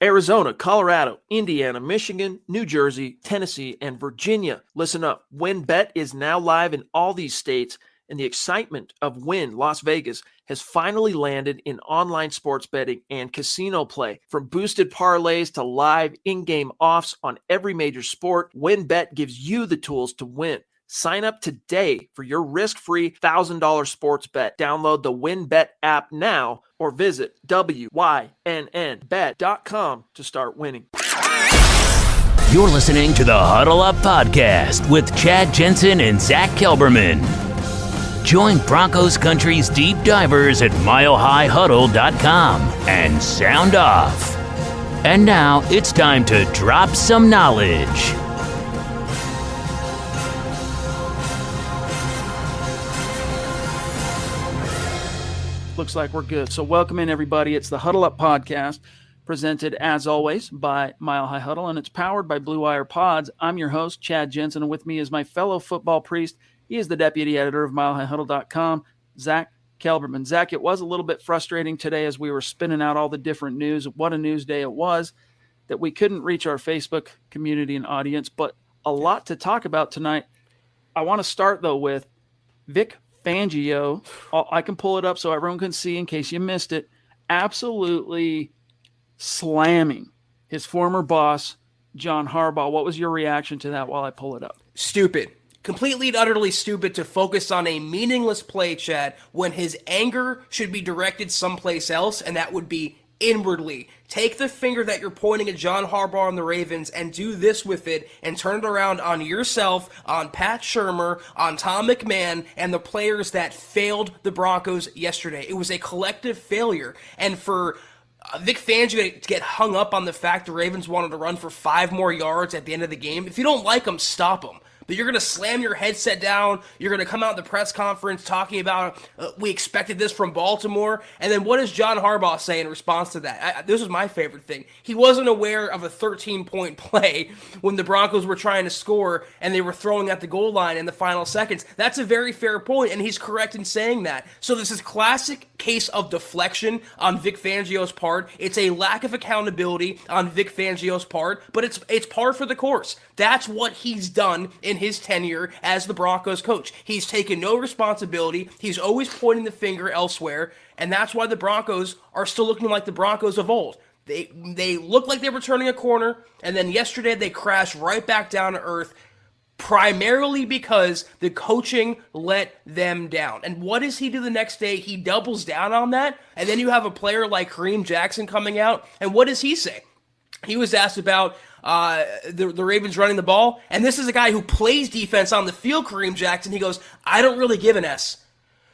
Arizona, Colorado, Indiana, Michigan, New Jersey, Tennessee, and Virginia. Listen up. WynnBET is now live in all these states, and the excitement of Wynn Las Vegas has finally landed in online sports betting and casino play. From boosted parlays to live in-game offs on every major sport, WynnBET gives you the tools to win. Sign up today for your risk-free $1,000 sports bet. Download the WynnBET app now or visit wynnbet.com to start winning. You're listening to the Huddle Up Podcast with Chad Jensen and Zack Kelberman. Join Broncos Country's deep divers at milehighhuddle.com and sound off. And now it's time to drop some knowledge. Looks like we're good. So welcome in, everybody. It's the Huddle Up Podcast, presented, as always, by Mile High Huddle, and it's powered by Blue Wire Pods. I'm your host, Chad Jensen, and with me is my fellow football priest. He is the deputy editor of milehighhuddle.com, Zack Kelberman. Zack, it was a little bit frustrating today as we were spinning out all the different news. What a news day it was that we couldn't reach our Facebook community and audience, but a lot to talk about tonight. I want to start, though, with Vic Fangio. I can pull it up so everyone can see in case you missed it. Absolutely slamming his former boss, John Harbaugh. What was your reaction to that while I pull it up? Stupid. Completely and utterly stupid to focus on a meaningless play, Chad, when his anger should be directed someplace else, and that would be inwardly. Take the finger that you're pointing at John Harbaugh and the Ravens and do this with it and turn it around on yourself, on Pat Shurmur, on Tom McMahon, and the players that failed the Broncos yesterday. It was a collective failure. And for Vic Fangio to get hung up on the fact the Ravens wanted to run for 5 more yards at the end of the game, if you don't like them, stop them. But you're going to slam your headset down. You're going to come out in the press conference talking about we expected this from Baltimore. And then what does John Harbaugh say in response to that? This was my favorite thing. He wasn't aware of a 13-point play when the Broncos were trying to score and they were throwing at the goal line in the final seconds. That's a very fair point, and he's correct in saying that. So this is classic case of deflection on Vic Fangio's part. It's a lack of accountability on Vic Fangio's part, but it's par for the course. That's what he's done in his tenure as the Broncos coach. He's taken no responsibility. He's always pointing the finger elsewhere, and that's why the Broncos are still looking like the Broncos of old. They look like they were turning a corner, and then yesterday they crashed right back down to earth, primarily because the coaching let them down. And what does he do the next day? He doubles down on that, and then you have a player like Kareem Jackson coming out, and what does he say? He was asked about the Ravens running the ball, and this is a guy who plays defense on the field, Kareem Jackson. He goes, I don't really give an S.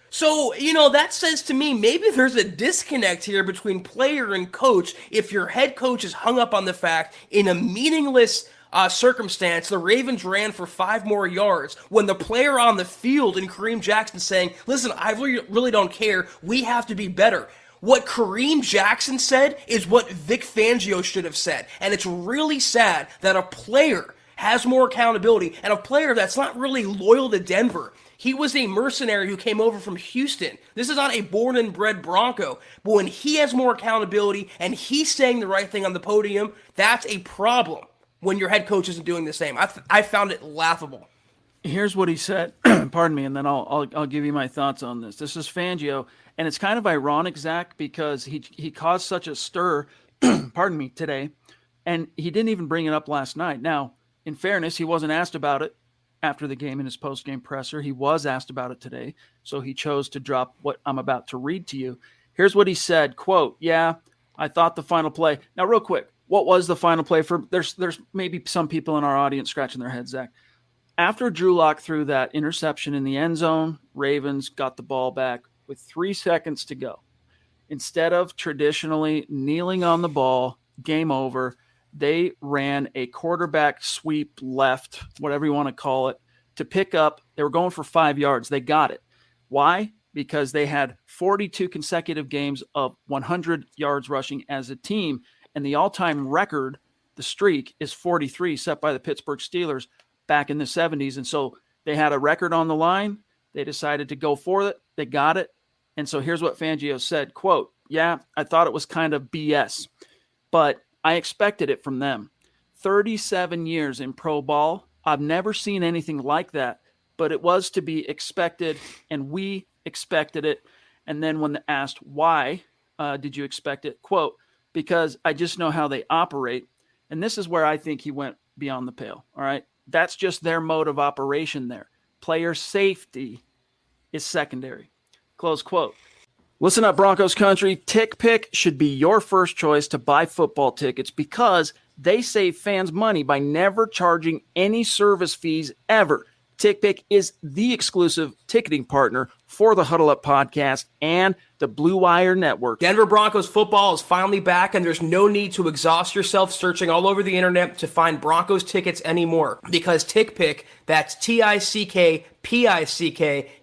So, that says to me, maybe there's a disconnect here between player and coach if your head coach is hung up on the fact in a meaningless circumstance, the Ravens ran for 5 more yards when the player on the field in Kareem Jackson saying, listen, I really don't care. We have to be better. What Kareem Jackson said is what Vic Fangio should have said. And it's really sad that a player has more accountability and a player that's not really loyal to Denver. He was a mercenary who came over from Houston. This is not a born and bred Bronco. But when he has more accountability and he's saying the right thing on the podium, that's a problem when your head coach isn't doing the same. I found it laughable. Here's what he said, pardon me, and then I'll give you my thoughts on this. This is Fangio, and it's kind of ironic, Zach, because he caused such a stir, pardon me, today, and he didn't even bring it up last night. Now, in fairness, he wasn't asked about it after the game in his post-game presser. He was asked about it today, so he chose to drop what I'm about to read to you. Here's what he said, quote, yeah, I thought the final play. Now, real quick, what was the final play? There's maybe some people in our audience scratching their heads, Zach. After Drew Lock threw that interception in the end zone, Ravens got the ball back with 3 seconds to go. Instead of traditionally kneeling on the ball, game over, they ran a quarterback sweep left, whatever you want to call it, to pick up. They were going for 5 yards. They got it. Why? Because they had 42 consecutive games of 100 yards rushing as a team, and the all-time record, the streak, is 43, set by the Pittsburgh Steelers back in the 70s. And so they had a record on the line. They decided to go for it. They got it. And so here's what Fangio said, quote, yeah, I thought it was kind of BS, but I expected it from them. 37 years in pro ball. I've never seen anything like that, but it was to be expected, and we expected it. And then when asked, why did you expect it? Quote, because I just know how they operate. And this is where I think he went beyond the pale. All right. That's just their mode of operation there. Player safety is secondary. Close quote. Listen up, Broncos country. TickPick should be your first choice to buy football tickets because they save fans money by never charging any service fees ever. TickPick is the exclusive ticketing partner for the Huddle Up podcast and the Blue Wire Network. Denver Broncos football is finally back, and there's no need to exhaust yourself searching all over the internet to find Broncos tickets anymore, because TickPick, that's TickPick,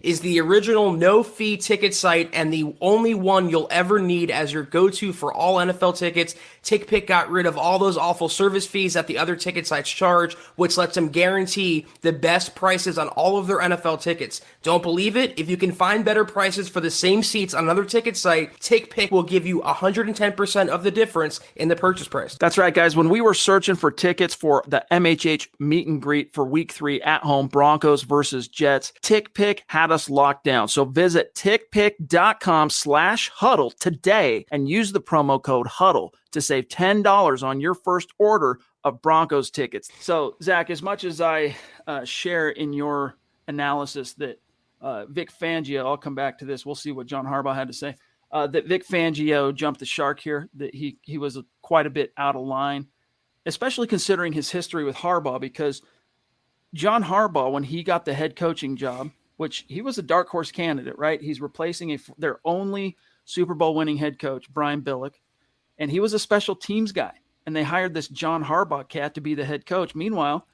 is the original no-fee ticket site and the only one you'll ever need as your go-to for all NFL tickets. TickPick got rid of all those awful service fees that the other ticket sites charge, which lets them guarantee the best prices on all of their NFL tickets. Don't believe it? If you can find better prices for the same seats on another ticket site, TickPick will give you 110% of the difference in the purchase price. That's right, guys. When we were searching for tickets for the MHH meet and greet for Week 3 at home, Broncos versus Jets, TickPick had us locked down. So visit tickpick.com/huddle today and use the promo code HUDDLE to save $10 on your first order of Broncos tickets. So, Zach, as much as I share in your analysis that Vic Fangio, I'll come back to this. We'll see what John Harbaugh had to say. That Vic Fangio jumped the shark here, that he was quite a bit out of line, especially considering his history with Harbaugh, because John Harbaugh, when he got the head coaching job, which he was a dark horse candidate, right? He's replacing their only Super Bowl winning head coach, Brian Billick, and he was a special teams guy. And they hired this John Harbaugh cat to be the head coach. Meanwhile,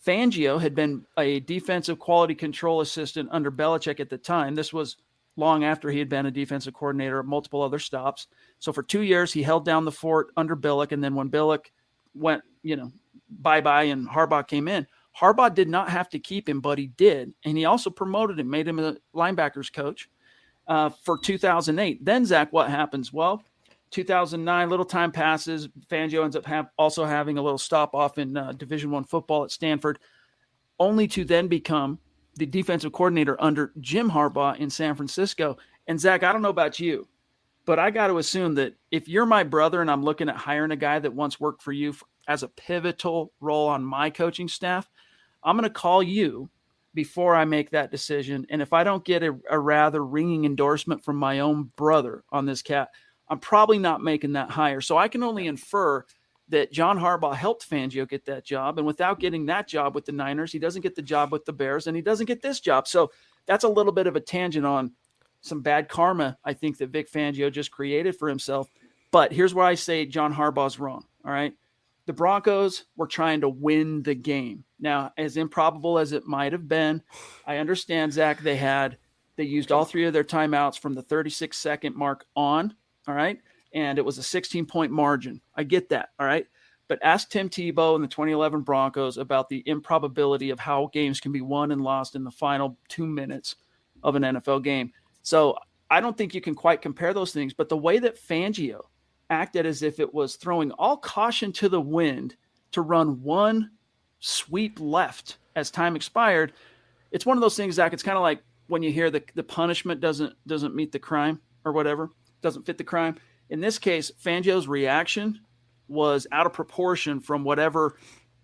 Fangio had been a defensive quality control assistant under Belichick at the time. This was long after he had been a defensive coordinator at multiple other stops. So for 2 years, he held down the fort under Billick. And then when Billick went, bye-bye and Harbaugh came in, Harbaugh did not have to keep him, but he did. And he also promoted him, made him a linebackers coach for 2008. Then, Zach, what happens? Well, 2009, little time passes. Fangio ends up also having a little stop off in Division I football at Stanford, only to then become the defensive coordinator under Jim Harbaugh in San Francisco. And Zach, I don't know about you, but I got to assume that if you're my brother and I'm looking at hiring a guy that once worked for you as a pivotal role on my coaching staff, I'm going to call you before I make that decision. And if I don't get a rather ringing endorsement from my own brother on this cat, I'm probably not making that hire. So I can only infer that John Harbaugh helped Fangio get that job. And without getting that job with the Niners, he doesn't get the job with the Bears, and he doesn't get this job. So that's a little bit of a tangent on some bad karma, I think, that Vic Fangio just created for himself. But here's where I say John Harbaugh's wrong, all right? The Broncos were trying to win the game. Now, as improbable as it might have been, I understand, Zach, they used all 3 of their timeouts from the 36-second mark on, all right? And it was a 16-point margin. I get that, all right? But ask Tim Tebow and the 2011 Broncos about the improbability of how games can be won and lost in the final 2 minutes of an NFL game. So I don't think you can quite compare those things. But the way that Fangio acted as if it was throwing all caution to the wind to run one sweep left as time expired, it's one of those things, Zach, it's kind of like when you hear the punishment doesn't meet the crime or whatever, doesn't fit the crime. In this case, Fangio's reaction was out of proportion from whatever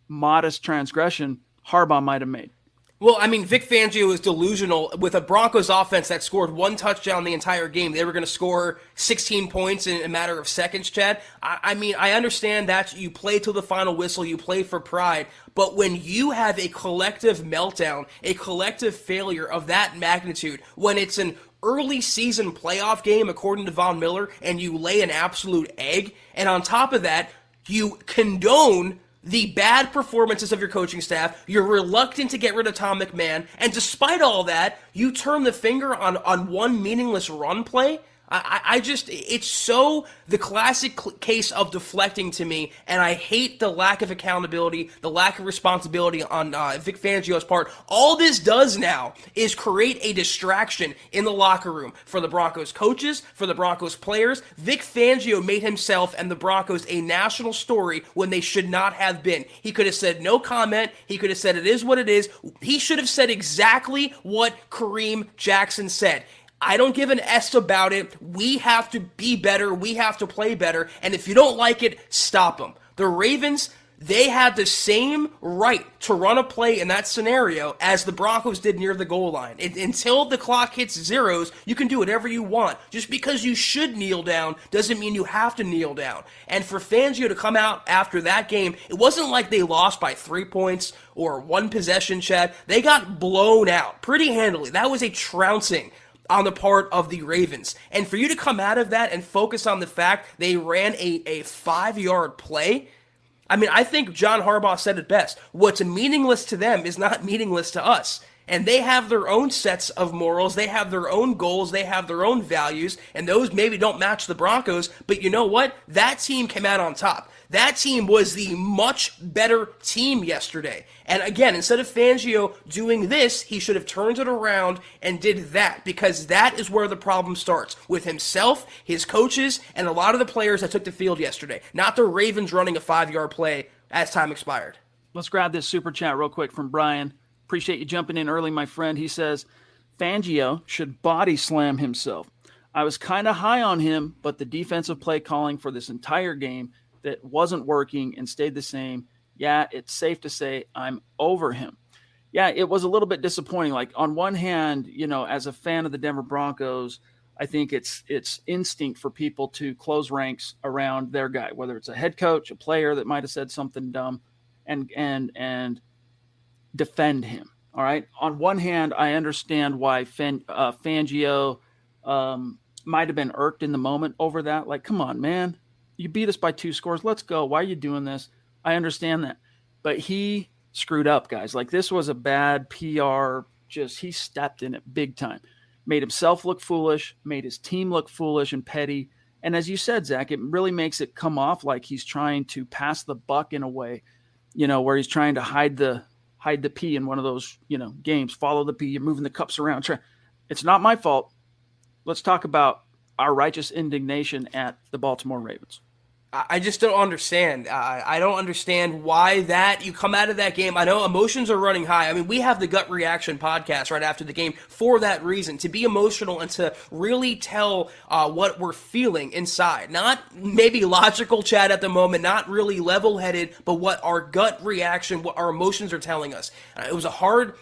modest transgression Harbaugh might have made. Well, I mean, Vic Fangio is delusional. With a Broncos offense that scored 1 touchdown the entire game, they were going to score 16 points in a matter of seconds, Chad. I mean, I understand that you play till the final whistle, you play for pride, but when you have a collective meltdown, a collective failure of that magnitude, when it's an early season playoff game, according to Von Miller, and you lay an absolute egg, and on top of that, you condone the bad performances of your coaching staff, you're reluctant to get rid of Tom McMahon, and despite all that, you turn the finger on one meaningless run play? I just, it's so the classic case of deflecting to me, and I hate the lack of accountability, the lack of responsibility on Vic Fangio's part. All this does now is create a distraction in the locker room for the Broncos coaches, for the Broncos players. Vic Fangio made himself and the Broncos a national story when they should not have been. He could have said no comment. He could have said it is what it is. He should have said exactly what Kareem Jackson said. I don't give an S about it. We have to be better. We have to play better. And if you don't like it, stop them. The Ravens, they had the same right to run a play in that scenario as the Broncos did near the goal line. Until the clock hits zeros, you can do whatever you want. Just because you should kneel down doesn't mean you have to kneel down. And for Fangio to come out after that game, it wasn't like they lost by 3 points or one possession, Chad. They got blown out pretty handily. That was a trouncing on the part of the Ravens. And for you to come out of that and focus on the fact they ran a 5-yard play, I mean, I think John Harbaugh said it best. What's meaningless to them is not meaningless to us. And they have their own sets of morals. They have their own goals. They have their own values. And those maybe don't match the Broncos. But you know what? That team came out on top. That team was the much better team yesterday. And again, instead of Fangio doing this, he should have turned it around and did that, because that is where the problem starts, with himself, his coaches, and a lot of the players that took the field yesterday. Not the Ravens running a 5-yard play as time expired. Let's grab this super chat real quick from Brian. Appreciate you jumping in early, my friend. He says, Fangio should body slam himself. I was kind of high on him, but the defensive play calling for this entire game that wasn't working and stayed the same. Yeah, it's safe to say I'm over him. Yeah, it was a little bit disappointing. Like, on one hand, you know, as a fan of the Denver Broncos, I think it's instinct for people to close ranks around their guy, whether it's a head coach, a player that might have said something dumb, and defend him. All right. On one hand, I understand why Fangio might have been irked in the moment over that. Like, come on, man. You beat us by 2 scores. Let's go. Why are you doing this? I understand that. But he screwed up, guys. Like, this was a bad PR. He stepped in it big time. Made himself look foolish, made his team look foolish and petty. And as you said, Zach, it really makes it come off like he's trying to pass the buck in a way, you know, where he's trying to hide the P in one of those, you know, games. Follow the P. You're moving the cups around. It's not my fault. Let's talk about our righteous indignation at the Baltimore Ravens. I just don't understand. I don't understand why that you come out of that game. I know emotions are running high. I mean, we have the Gut Reaction podcast right after the game for that reason, to be emotional and to really tell what we're feeling inside. Not maybe logical, Chad, at the moment, not really level-headed, but what our gut reaction, what our emotions are telling us. It was I'm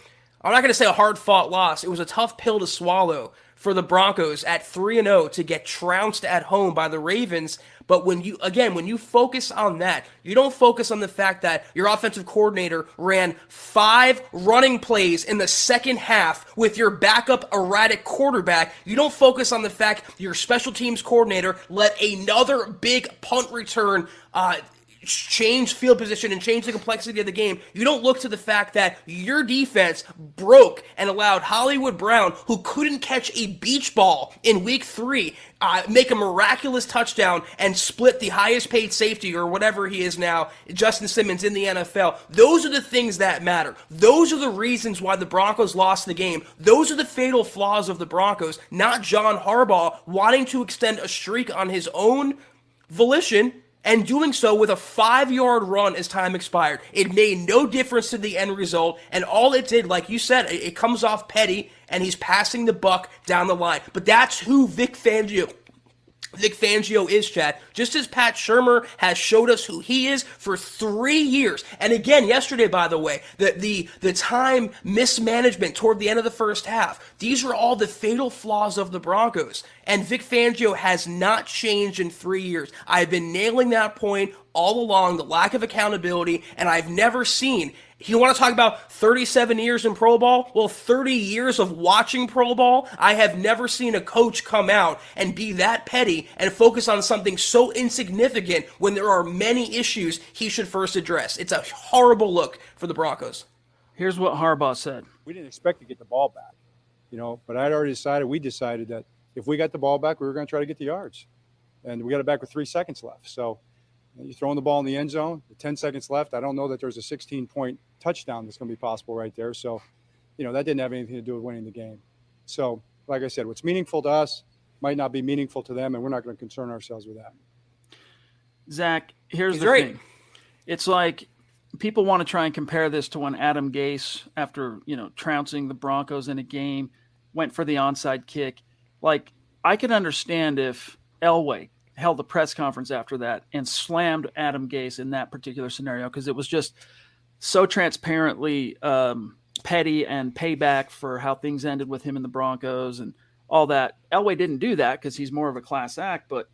not going to say a hard-fought loss. It was a tough pill to swallow for the Broncos at 3-0 to get trounced at home by the Ravens. But when you focus on that, you don't focus on the fact that your offensive coordinator ran 5 running plays in the second half with your backup erratic quarterback. You don't focus on the fact your special teams coordinator let another big punt return change field position and change the complexity of the game. You don't look to the fact that your defense broke and allowed Hollywood Brown, who couldn't catch a beach ball in week 3, make a miraculous touchdown and split the highest paid safety, or whatever he is now, Justin Simmons, in the NFL. Those are the things that matter. Those are the reasons why the Broncos lost the game. Those are the fatal flaws of the Broncos, not John Harbaugh wanting to extend a streak on his own volition and doing so with a 5-yard run as time expired. It made no difference to the end result, and all it did, like you said, it comes off petty, and he's passing the buck down the line. But that's who Vic Fangio is, Chad. Just as Pat Shurmur has showed us who he is for 3 years. And again, yesterday, by the way, the time mismanagement toward the end of the first half. These are all the fatal flaws of the Broncos. And Vic Fangio has not changed in 3 years. I've been nailing that point all along, the lack of accountability, and I've never seen. You want to talk about 37 years in Pro Bowl? Well, 30 years of watching Pro Bowl, I have never seen a coach come out and be that petty and focus on something so insignificant when there are many issues he should first address. It's a horrible look for the Broncos. Here's what Harbaugh said. We didn't expect to get the ball back, but we decided that if we got the ball back, we were going to try to get the yards. And we got it back with 3 seconds left. So you're throwing the ball in the end zone, 10 seconds left. I don't know that there's a 16-point touchdown that's going to be possible right there. So, that didn't have anything to do with winning the game. So, like I said, what's meaningful to us might not be meaningful to them, and we're not going to concern ourselves with that. Zach, here's the thing. It's like people want to try and compare this to when Adam Gase, after, trouncing the Broncos in a game, went for the onside kick. Like, I could understand if Elway held a press conference after that and slammed Adam Gase in that particular scenario, because it was just so transparently petty and payback for how things ended with him and the Broncos and all that. Elway didn't do that because he's more of a class act, but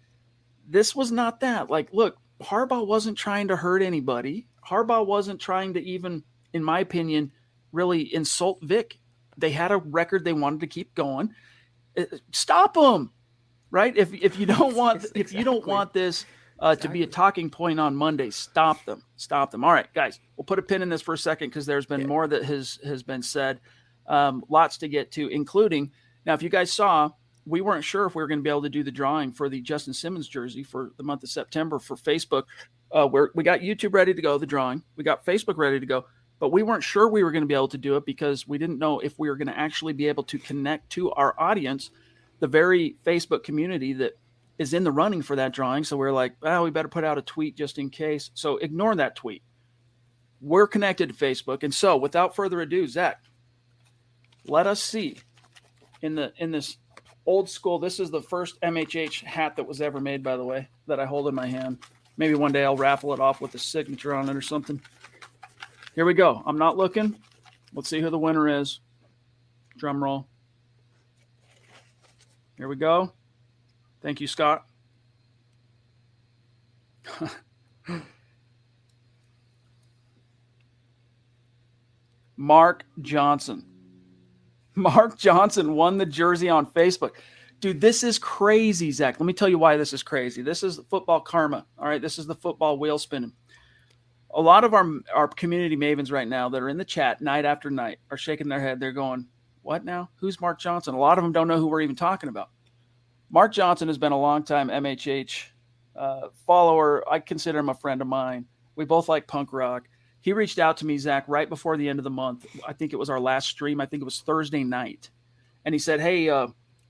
this was not that. Like, look, Harbaugh wasn't trying to hurt anybody. Harbaugh wasn't trying to even, in my opinion, really insult Vic. They had a record they wanted to keep going. Stop them, right? If you don't want this to be a talking point on Monday, stop them. All right, guys, we'll put a pin in this for a second because there's been more that has been said. Lots to get to, including, now, if you guys saw, we weren't sure if we were going to be able to do the drawing for the Justin Simmons jersey for the month of September for Facebook. We got YouTube ready to go, the drawing. We got Facebook ready to go, but we weren't sure we were going to be able to do it because we didn't know if we were going to actually be able to connect to our audience, the very Facebook community that is in the running for that drawing. So we're like, we better put out a tweet just in case. So ignore that tweet. We're connected to Facebook. And so without further ado, Zach, let us see in this old school. This is the first MHH hat that was ever made, by the way, that I hold in my hand. Maybe one day I'll raffle it off with a signature on it or something. Here we go. I'm not looking. Let's see who the winner is. Drum roll. Here we go. Thank you, Scott. Mark Johnson. Mark Johnson won the jersey on Facebook. Dude, this is crazy, Zach. Let me tell you why this is crazy. This is football karma. All right, this is the football wheel spinning. A lot of our community mavens right now that are in the chat night after night are shaking their head. They're going, what now? Who's Mark Johnson? A lot of them don't know who we're even talking about. Mark Johnson has been a longtime MHH follower. I consider him a friend of mine. We both like punk rock. He reached out to me, Zach, right before the end of the month. I think it was our last stream. I think it was Thursday night. And he said, hey,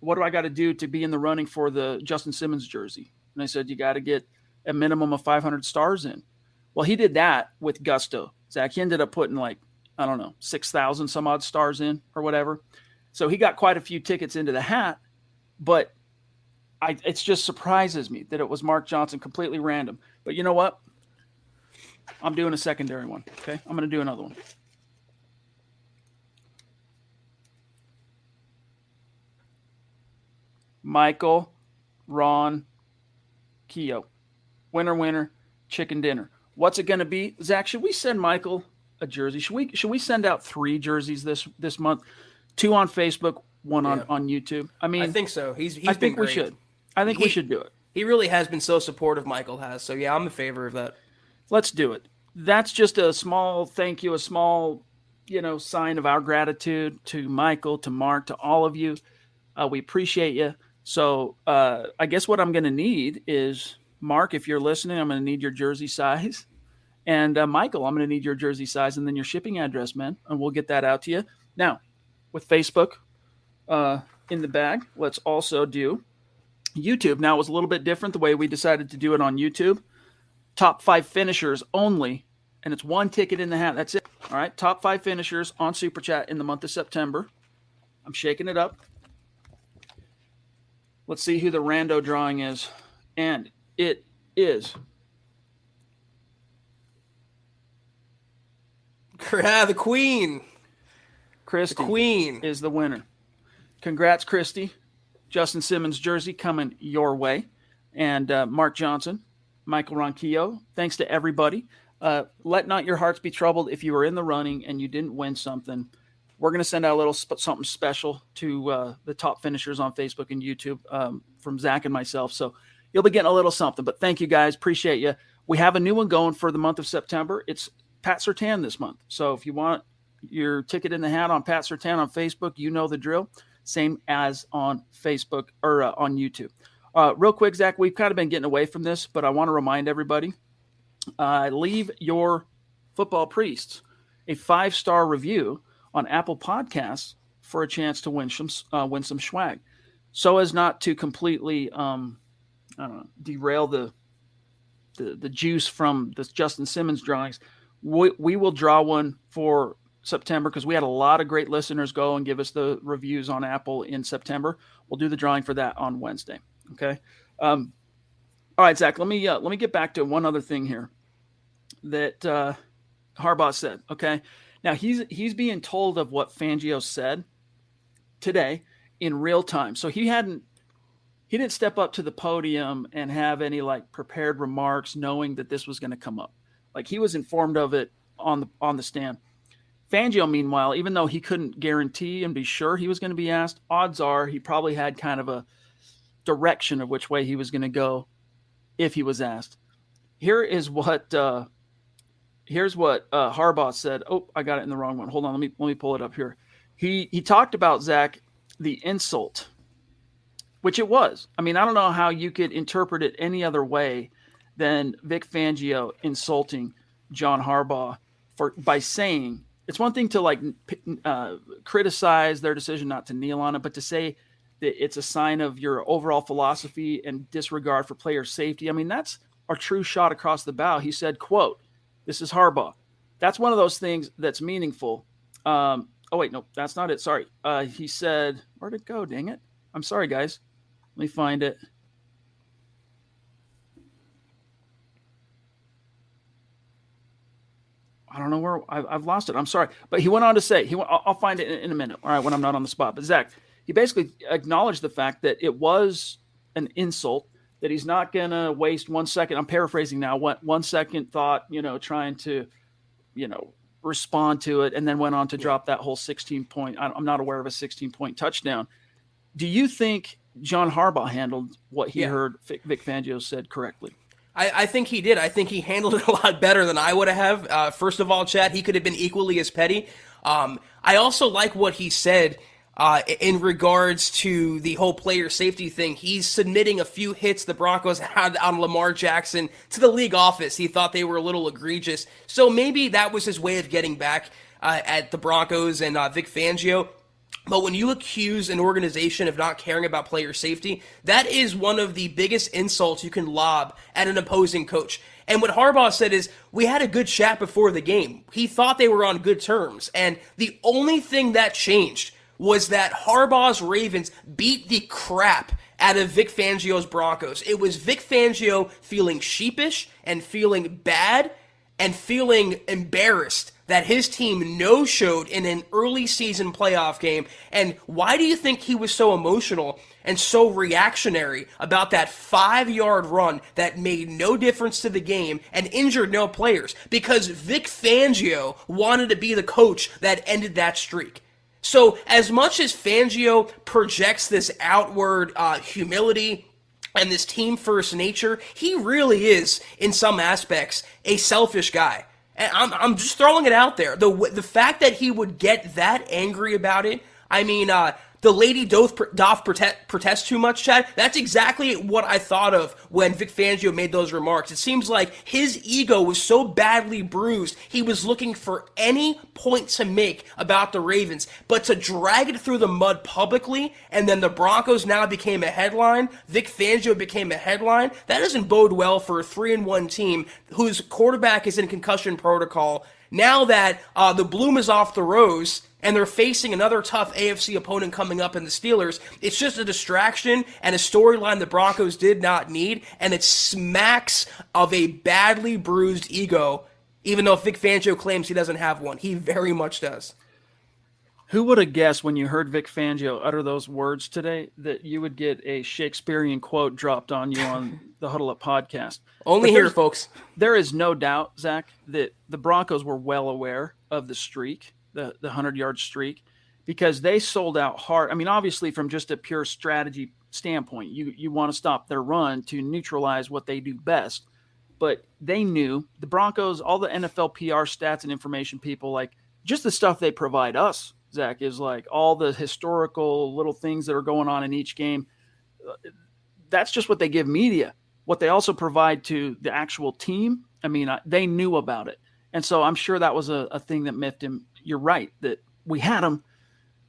what do I got to do to be in the running for the Justin Simmons jersey? And I said, you got to get a minimum of 500 stars in. Well, he did that with gusto. Zach, he ended up putting 6,000 some odd stars in or whatever. So he got quite a few tickets into the hat, but it just surprises me that it was Mark Johnson, completely random. But you know what? I'm doing a secondary one, okay? I'm going to do another one. Michael, Ron, Keogh. Winner, chicken dinner. What's it going to be? Zach, should we send Michael a jersey? Should we send out 3 jerseys this month? 2 on Facebook, 1 on YouTube. I mean, I think so. I think we should. I think we should do it. He really has been so supportive, Michael has. So, yeah, I'm in favor of that. Let's do it. That's just a small thank you, a small, sign of our gratitude to Michael, to Mark, to all of you. We appreciate you. So I guess what I'm going to need is, Mark, if you're listening, I'm going to need your jersey size. And Michael, I'm going to need your jersey size and then your shipping address, man. And we'll get that out to you. Now, with Facebook in the bag, let's also do YouTube. Now, it was a little bit different the way we decided to do it on YouTube. Top 5 finishers only, and it's 1 ticket in the hat. That's it. All right, top 5 finishers on Super Chat in the month of September. I'm shaking it up. Let's see who the rando drawing is. And it is the Queen. Christy. The Queen is the winner. Congrats, Christy. Justin Simmons jersey coming your way. And Mark Johnson, Michael Ronquillo, thanks to everybody. Let not your hearts be troubled if you were in the running and you didn't win something. We're going to send out a little something special to the top finishers on Facebook and YouTube from Zach and myself. So you'll be getting a little something. But thank you, guys. Appreciate you. We have a new one going for the month of September. It's Pat Surtain this month. So if you want your ticket in the hat on Pat Surtain on Facebook, you know the drill. same as on Facebook or on YouTube. Real quick, Zach, we've kind of been getting away from this, but I want to remind everybody, leave your football priests a 5-star review on Apple Podcasts for a chance to win some swag, so as not to completely derail the juice from the Justin Simmons drawings. We will draw one for September because we had a lot of great listeners go and give us the reviews on Apple in September. We'll do the drawing for that on Wednesday. Okay. All right, Zach, let me get back to one other thing here that Harbaugh said. Okay. Now he's being told of what Fangio said today in real time. So he didn't step up to the podium and have any like prepared remarks knowing that this was going to come up. Like he was informed of it on the stand. Fangio, meanwhile, even though he couldn't guarantee and be sure he was going to be asked, odds are he probably had kind of a direction of which way he was going to go if he was asked. Here's what Harbaugh said. Oh, I got it in the wrong one. Hold on, let me pull it up here. He talked about, Zach, the insult, which it was. I mean, I don't know how you could interpret it any other way than Vic Fangio insulting John Harbaugh by saying, it's one thing to like criticize their decision not to kneel on it, but to say that it's a sign of your overall philosophy and disregard for player safety. I mean, that's a true shot across the bow. He said, quote, this is Harbaugh. That's one of those things that's meaningful. Oh, wait, no, that's not it. Sorry. He said, where'd it go? Dang it. I'm sorry, guys. Let me find it. I don't know where I've lost it. I'm sorry. But he went on to say, I'll find it in a minute. All right, when I'm not on the spot. But Zach, he basically acknowledged the fact that it was an insult, that he's not going to waste 1 second. I'm paraphrasing now. 1 second thought, trying to, respond to it, and then went on to drop that whole 16-point. I'm not aware of a 16-point touchdown. Do you think John Harbaugh handled what he heard Vic Fangio said correctly? I think he did. I think he handled it a lot better than I would have. First of all, Chad, he could have been equally as petty. I also like what he said in regards to the whole player safety thing. He's submitting a few hits the Broncos had on Lamar Jackson to the league office. He thought they were a little egregious. So maybe that was his way of getting back at the Broncos and Vic Fangio. But when you accuse an organization of not caring about player safety, that is one of the biggest insults you can lob at an opposing coach. And what Harbaugh said is, we had a good chat before the game. He thought they were on good terms. And the only thing that changed was that Harbaugh's Ravens beat the crap out of Vic Fangio's Broncos. It was Vic Fangio feeling sheepish and feeling bad and feeling embarrassed that his team no-showed in an early season playoff game. And why do you think he was so emotional and so reactionary about that 5-yard run that made no difference to the game and injured no players? Because Vic Fangio wanted to be the coach that ended that streak. So as much as Fangio projects this outward humility and this team-first nature, he really is, in some aspects, a selfish guy. And I'm just throwing it out there. The fact that he would get that angry about it, I mean, the lady doth protest too much, Chad. That's exactly what I thought of when Vic Fangio made those remarks. It seems like his ego was so badly bruised, he was looking for any point to make about the Ravens. But to drag it through the mud publicly, and then the Broncos now became a headline, Vic Fangio became a headline, that doesn't bode well for a 3-1 team whose quarterback is in concussion protocol. Now that the bloom is off the rose, and they're facing another tough AFC opponent coming up in the Steelers, it's just a distraction and a storyline the Broncos did not need, and it smacks of a badly bruised ego, even though Vic Fangio claims he doesn't have one. He very much does. Who would have guessed when you heard Vic Fangio utter those words today that you would get a Shakespearean quote dropped on you on the Huddle Up podcast? Only here, folks. There is no doubt, Zach, that the Broncos were well aware of the streak, the 100-yard streak, because they sold out hard. I mean, obviously, from just a pure strategy standpoint, you want to stop their run to neutralize what they do best. But they knew, the Broncos, all the NFL PR stats and information people, like just the stuff they provide us Zach, is like all the historical little things that are going on in each game. That's just what they give media. What they also provide to the actual team, I mean, they knew about it. And so I'm sure that was a thing that miffed him. You're right that we had him.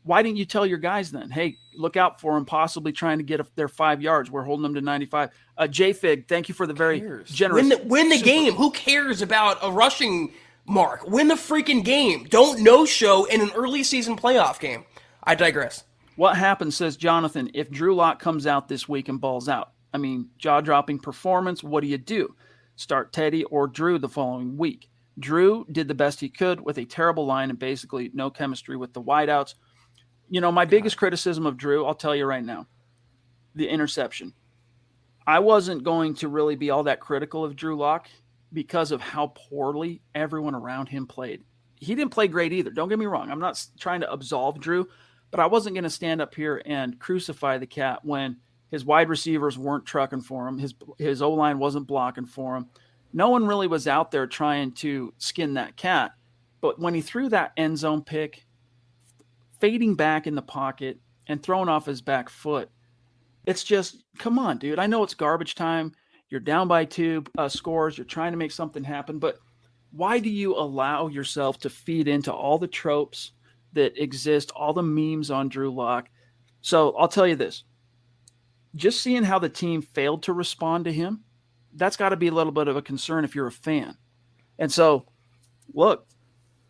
Why didn't you tell your guys then? Hey, look out for him, possibly trying to get their 5 yards. We're holding them to 95. J-Fig, thank you for the very generous. Win the game. Who cares about a rushing mark? Win the freaking game. Don't no-show in an early season playoff game. I digress. What happens, says Jonathan, if Drew Lock comes out this week and balls out? I mean, jaw-dropping performance, what do? Start Teddy or Drew the following week. Drew did the best he could with a terrible line and basically no chemistry with the wideouts. You know, my biggest criticism of Drew, I'll tell you right now, the interception. I wasn't going to really be all that critical of Drew Lock because of how poorly everyone around him played. He didn't play great either. Don't get me wrong. I'm not trying to absolve Drew, but I wasn't going to stand up here and crucify the cat when his wide receivers weren't trucking for him. His O-line wasn't blocking for him. No one really was out there trying to skin that cat. But when he threw that end zone pick, fading back in the pocket and throwing off his back foot, it's just, come on, dude. I know it's garbage time. You're down by 2 scores. You're trying to make something happen. But why do you allow yourself to feed into all the tropes that exist, all the memes on Drew Lock? So I'll tell you this. Just seeing how the team failed to respond to him, that's got to be a little bit of a concern if you're a fan. And so, look,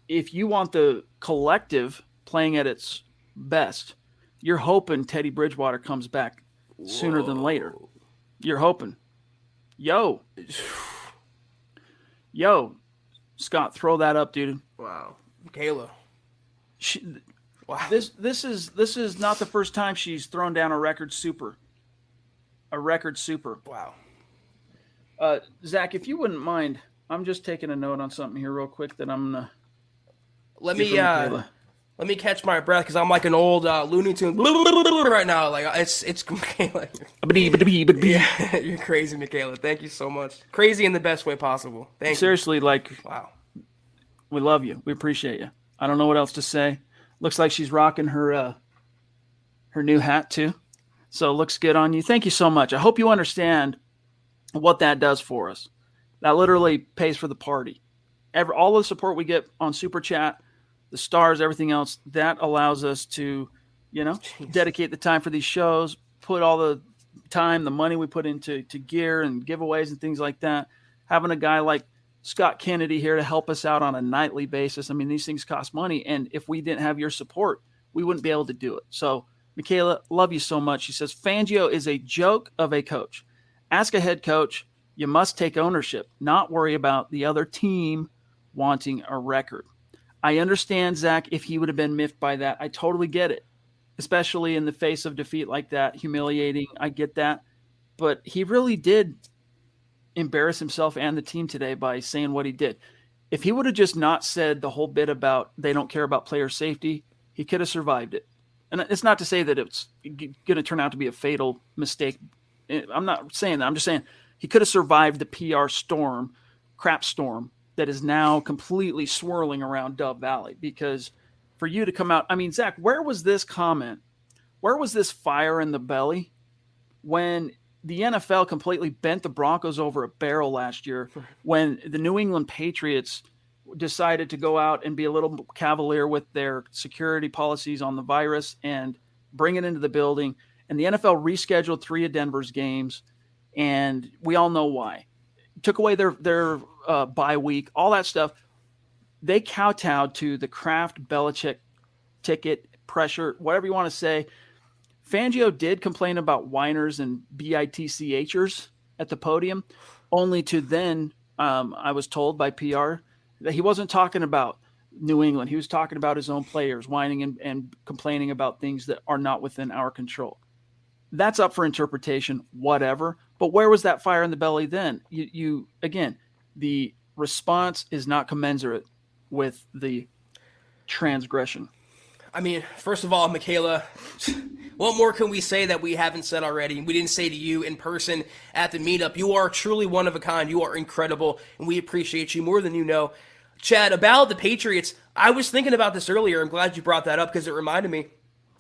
if you want the collective playing at its best, you're hoping Teddy Bridgewater comes back sooner than later. You're hoping. Yo, Scott, throw that up, dude. Wow. Michaela. Wow. This is not the first time she's thrown down a record super. Wow. Zach, if you wouldn't mind, I'm just taking a note on something here real quick that I'm gonna. Let me catch my breath because I'm like an old Looney Tune right now. Like it's Michaela. Yeah, you're crazy, Michaela. Thank you so much. Crazy in the best way possible. Thank you. Seriously, like, wow. We love you. We appreciate you. I don't know what else to say. Looks like she's rocking her new hat too. So it looks good on you. Thank you so much. I hope you understand what that does for us. That literally pays for the party. All the support we get on Super Chat, the stars, everything else, that allows us to, dedicate the time for these shows, put all the time, the money we put into gear and giveaways and things like that. Having a guy like Scott Kennedy here to help us out on a nightly basis. I mean, these things cost money. And if we didn't have your support, we wouldn't be able to do it. So, Michaela, love you so much. She says, Fangio is a joke of a coach. Ask a head coach. You must take ownership, not worry about the other team wanting a record. I understand, Zach, if he would have been miffed by that. I totally get it, especially in the face of defeat like that, humiliating. I get that. But he really did embarrass himself and the team today by saying what he did. If he would have just not said the whole bit about they don't care about player safety, he could have survived it. And it's not to say that it's going to turn out to be a fatal mistake. I'm not saying that. I'm just saying he could have survived the PR storm, crap storm, that is now completely swirling around Dove Valley. Because for you to come out, I mean, Zach, where was this comment? Where was this fire in the belly when the NFL completely bent the Broncos over a barrel last year, when the New England Patriots decided to go out and be a little cavalier with their security policies on the virus and bring it into the building, and the NFL rescheduled 3 of Denver's games, and we all know why. Took away their bye week, all that stuff. They kowtowed to the Kraft Belichick ticket pressure, whatever you want to say. Fangio did complain about whiners and bitchers at the podium, only to then, I was told by PR, that he wasn't talking about New England. He was talking about his own players, whining and complaining about things that are not within our control. That's up for interpretation, whatever. But where was that fire in the belly then? You again, the response is not commensurate with the transgression. I mean, first of all, Michaela, what more can we say that we haven't said already? We didn't say to you in person at the meetup. You are truly one of a kind. You are incredible, and we appreciate you more than you know. Chad, about the Patriots, I was thinking about this earlier. I'm glad you brought that up because it reminded me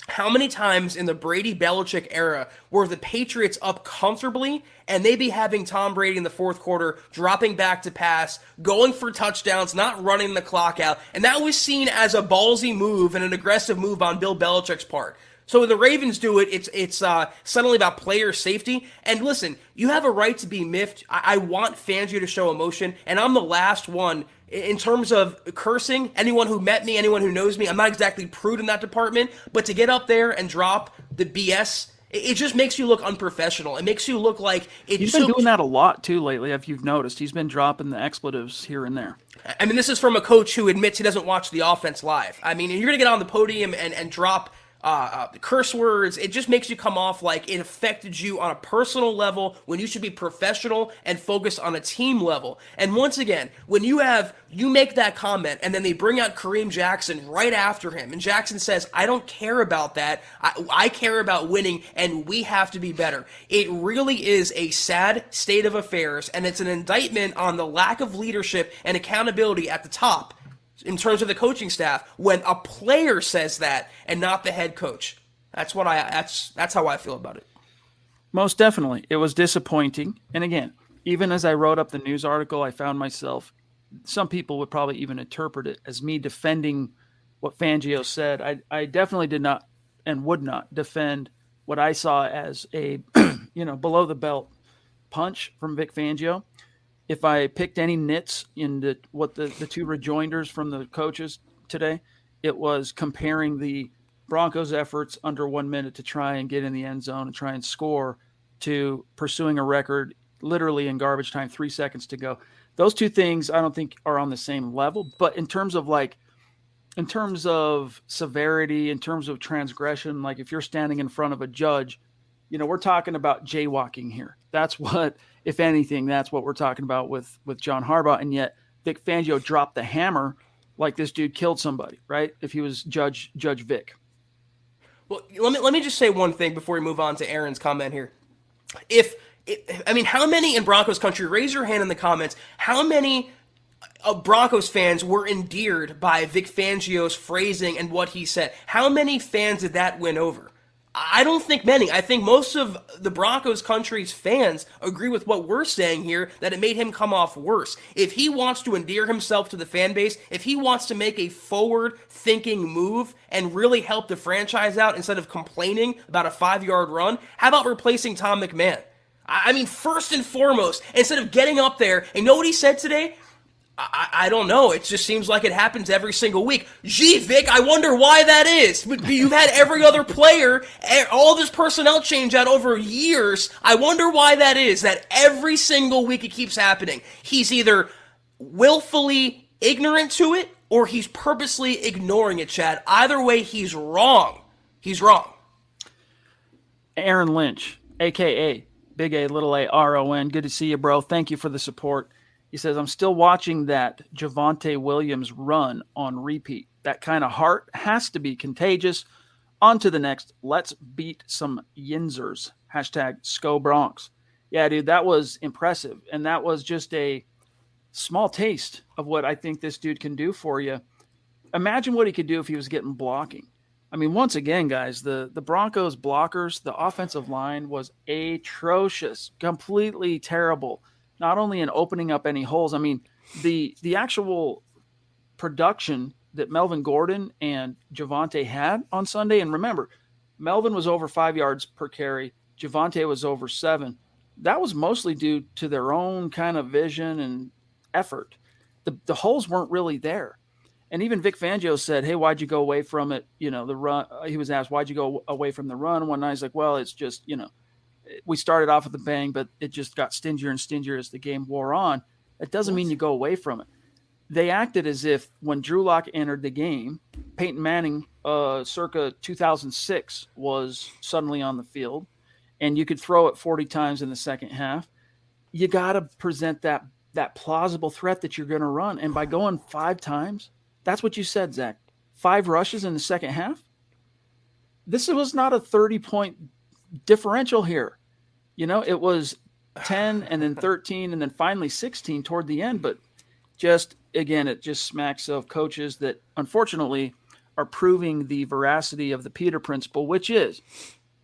how many times in the Brady Belichick era were the Patriots up comfortably and they be having Tom Brady in the fourth quarter dropping back to pass, going for touchdowns, not running the clock out, and that was seen as a ballsy move and an aggressive move on Bill Belichick's part. So when the Ravens do it, it's suddenly about player safety. And listen, you have a right to be miffed. I want Fangio to show emotion, and I'm the last one in terms of cursing. Anyone who met me, anyone who knows me, I'm not exactly prude in that department, but to get up there and drop the BS, it just makes you look unprofessional. It makes you look like He's been doing that a lot too lately. If you've noticed, he's been dropping the expletives here and there. I mean, this is from a coach who admits he doesn't watch the offense live. I mean, you're going to get on the podium and drop curse words. It just makes you come off like it affected you on a personal level when you should be professional and focused on a team level. And once again, when you make that comment and then they bring out Kareem Jackson right after him, and Jackson says, I don't care about that. I care about winning, and we have to be better. It really is a sad state of affairs, and it's an indictment on the lack of leadership and accountability at the top in terms of the coaching staff when a player says that and not the head coach. That's how I feel about it. Most definitely. It was disappointing. And again, even as I wrote up the news article, I found myself, some people would probably even interpret it as me defending what Fangio said. I definitely did not and would not defend what I saw as a, below the belt punch from Vic Fangio. If I picked any nits in the two rejoinders from the coaches today, it was comparing the Broncos' efforts under 1 minute to try and get in the end zone and try and score to pursuing a record literally in garbage time, 3 seconds to go. Those two things I don't think are on the same level, but in terms of severity, in terms of transgression, like if you're standing in front of a judge, we're talking about jaywalking here. That's what, if anything, that's what we're talking about with John Harbaugh. And yet Vic Fangio dropped the hammer like this dude killed somebody, right? If he was Judge Vic. Well, let me just say one thing before we move on to Aaron's comment here. How many in Broncos country, raise your hand in the comments, how many Broncos fans were endeared by Vic Fangio's phrasing and what he said? How many fans did that win over? I don't think many. I think most of the Broncos country's fans agree with what we're saying here, that it made him come off worse. If he wants to endear himself to the fan base, if he wants to make a forward-thinking move and really help the franchise out instead of complaining about a 5-yard run, how about replacing Tom McMahon? I mean, first and foremost, instead of getting up there, and you know what he said today? I don't know. It just seems like it happens every single week. Gee, Vic, I wonder why that is. You've had every other player, all this personnel change out over years. I wonder why that is, that every single week it keeps happening. He's either willfully ignorant to it or he's purposely ignoring it, Chad. Either way, he's wrong. He's wrong. Aaron Lynch, a.k.a. Big A, little A, R-O-N. Good to see you, bro. Thank you for the support. He says, I'm still watching that Javonte Williams run on repeat. That kind of heart has to be contagious. On to the next. Let's beat some Yinzers. Hashtag SCO Bronx. Yeah, dude, that was impressive. And that was just a small taste of what I think this dude can do for you. Imagine what he could do if he was getting blocking. I mean, once again, guys, the Broncos blockers, the offensive line was atrocious, completely terrible. Not only in opening up any holes, I mean, the actual production that Melvin Gordon and Javonte had on Sunday, and remember, Melvin was over 5 yards per carry, Javonte was over 7. That was mostly due to their own kind of vision and effort. The holes weren't really there. And even Vic Fangio said, hey, why'd you go away from it? The run. He was asked, why'd you go away from the run? One night he's like, well, it's just, we started off with a bang, but it just got stingier and stingier as the game wore on. That doesn't mean you go away from it. They acted as if when Drew Lock entered the game, Peyton Manning, circa 2006, was suddenly on the field, and you could throw it 40 times in the second half. You got to present that plausible threat that you're going to run. And by going 5 times, that's what you said, Zach. 5 rushes in the second half. This was not a 30-point differential here. It was 10 and then 13 and then finally 16 toward the end. But it just smacks of coaches that unfortunately are proving the veracity of the Peter principle, which is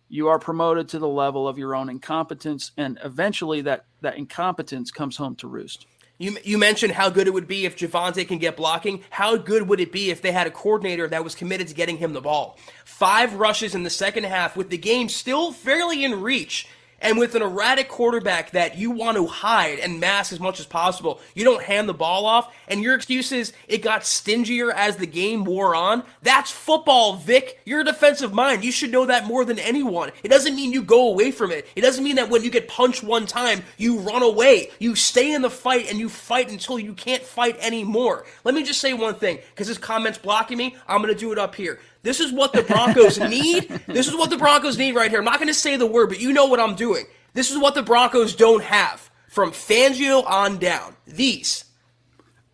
you are promoted to the level of your own incompetence, and eventually that incompetence comes home to roost. You mentioned how good it would be if Javonte can get blocking. How good would it be if they had a coordinator that was committed to getting him the ball? 5 rushes in the second half with the game still fairly in reach. And with an erratic quarterback that you want to hide and mask as much as possible, you don't hand the ball off, and your excuse is it got stingier as the game wore on. That's football, Vic. You're a defensive mind. You should know that more than anyone. It doesn't mean you go away from it. It doesn't mean that when you get punched one time, you run away. You stay in the fight, and you fight until you can't fight anymore. Let me just say one thing, because this comment's blocking me. I'm going to do it up here. This is what the Broncos need. This is what the Broncos need right here. I'm not going to say the word, but you know what I'm doing. This is what the Broncos don't have from Fangio on down. These.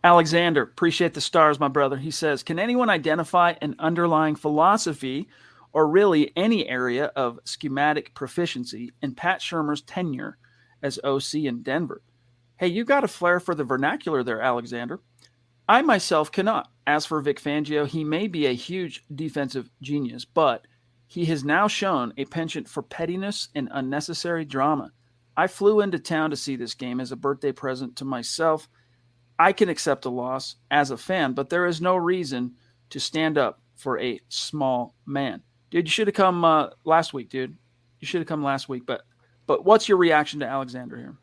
Alexander, appreciate the stars, my brother. He says, can anyone identify an underlying philosophy or really any area of schematic proficiency in Pat Shurmur's tenure as OC in Denver? Hey, you got a flair for the vernacular there, Alexander. I myself cannot. As for Vic Fangio, he may be a huge defensive genius, but he has now shown a penchant for pettiness and unnecessary drama. I flew into town to see this game as a birthday present to myself. I can accept a loss as a fan, but there is no reason to stand up for a small man. Dude, you should have come last week, dude. You should have come last week. But what's your reaction to Alexander here?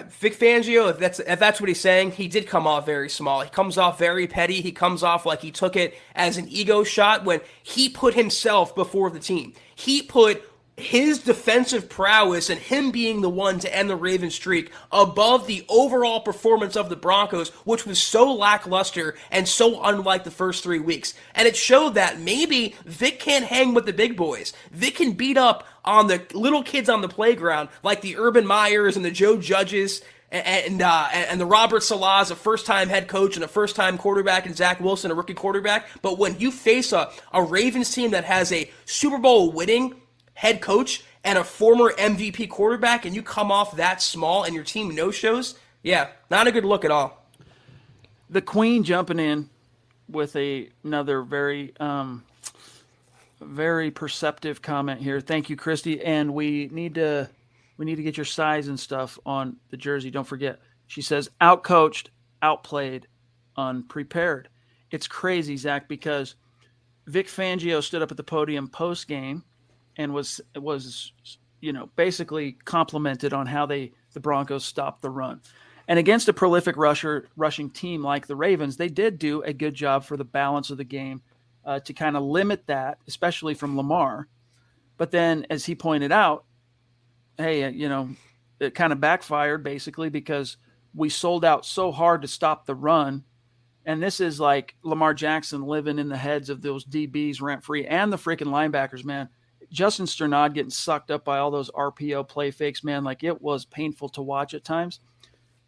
Vic Fangio, if that's what he's saying, he did come off very small. He comes off very petty. He comes off like he took it as an ego shot when he put himself before the team. He put his defensive prowess and him being the one to end the Ravens streak above the overall performance of the Broncos, which was so lackluster and so unlike the first 3 weeks. And it showed that maybe Vic can't hang with the big boys. Vic can beat up on the little kids on the playground like the Urban Meyers and the Joe Judges and the Robert Salahs, a first-time head coach and a first-time quarterback, and Zach Wilson, a rookie quarterback. But when you face a Ravens team that has a Super Bowl winning head coach and a former MVP quarterback, and you come off that small and your team no-shows, yeah, not a good look at all. The Queen jumping in with another very very perceptive comment here. Thank you, Christy. And we need to get your size and stuff on the jersey. Don't forget. She says, outcoached, outplayed, unprepared. It's crazy, Zach, because Vic Fangio stood up at the podium post-game and was basically complimented on how the Broncos stopped the run. And against a prolific rushing team like the Ravens, they did do a good job for the balance of the game to kind of limit that, especially from Lamar. But then, as he pointed out, hey, it kind of backfired basically because we sold out so hard to stop the run. And this is like Lamar Jackson living in the heads of those DBs rent-free and the freaking linebackers, man. Justin Sternad getting sucked up by all those RPO play fakes, man. Like, it was painful to watch at times.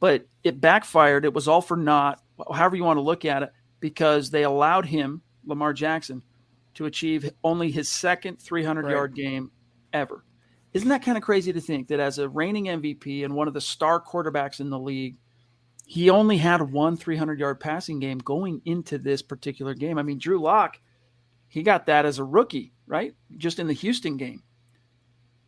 But it backfired. It was all for naught, however you want to look at it, because they allowed him, Lamar Jackson, to achieve only his second 300-yard game ever. Isn't that kind of crazy to think that as a reigning MVP and one of the star quarterbacks in the league, he only had one 300-yard passing game going into this particular game? I mean, Drew Lock, he got that as a rookie, right? Just in the Houston game.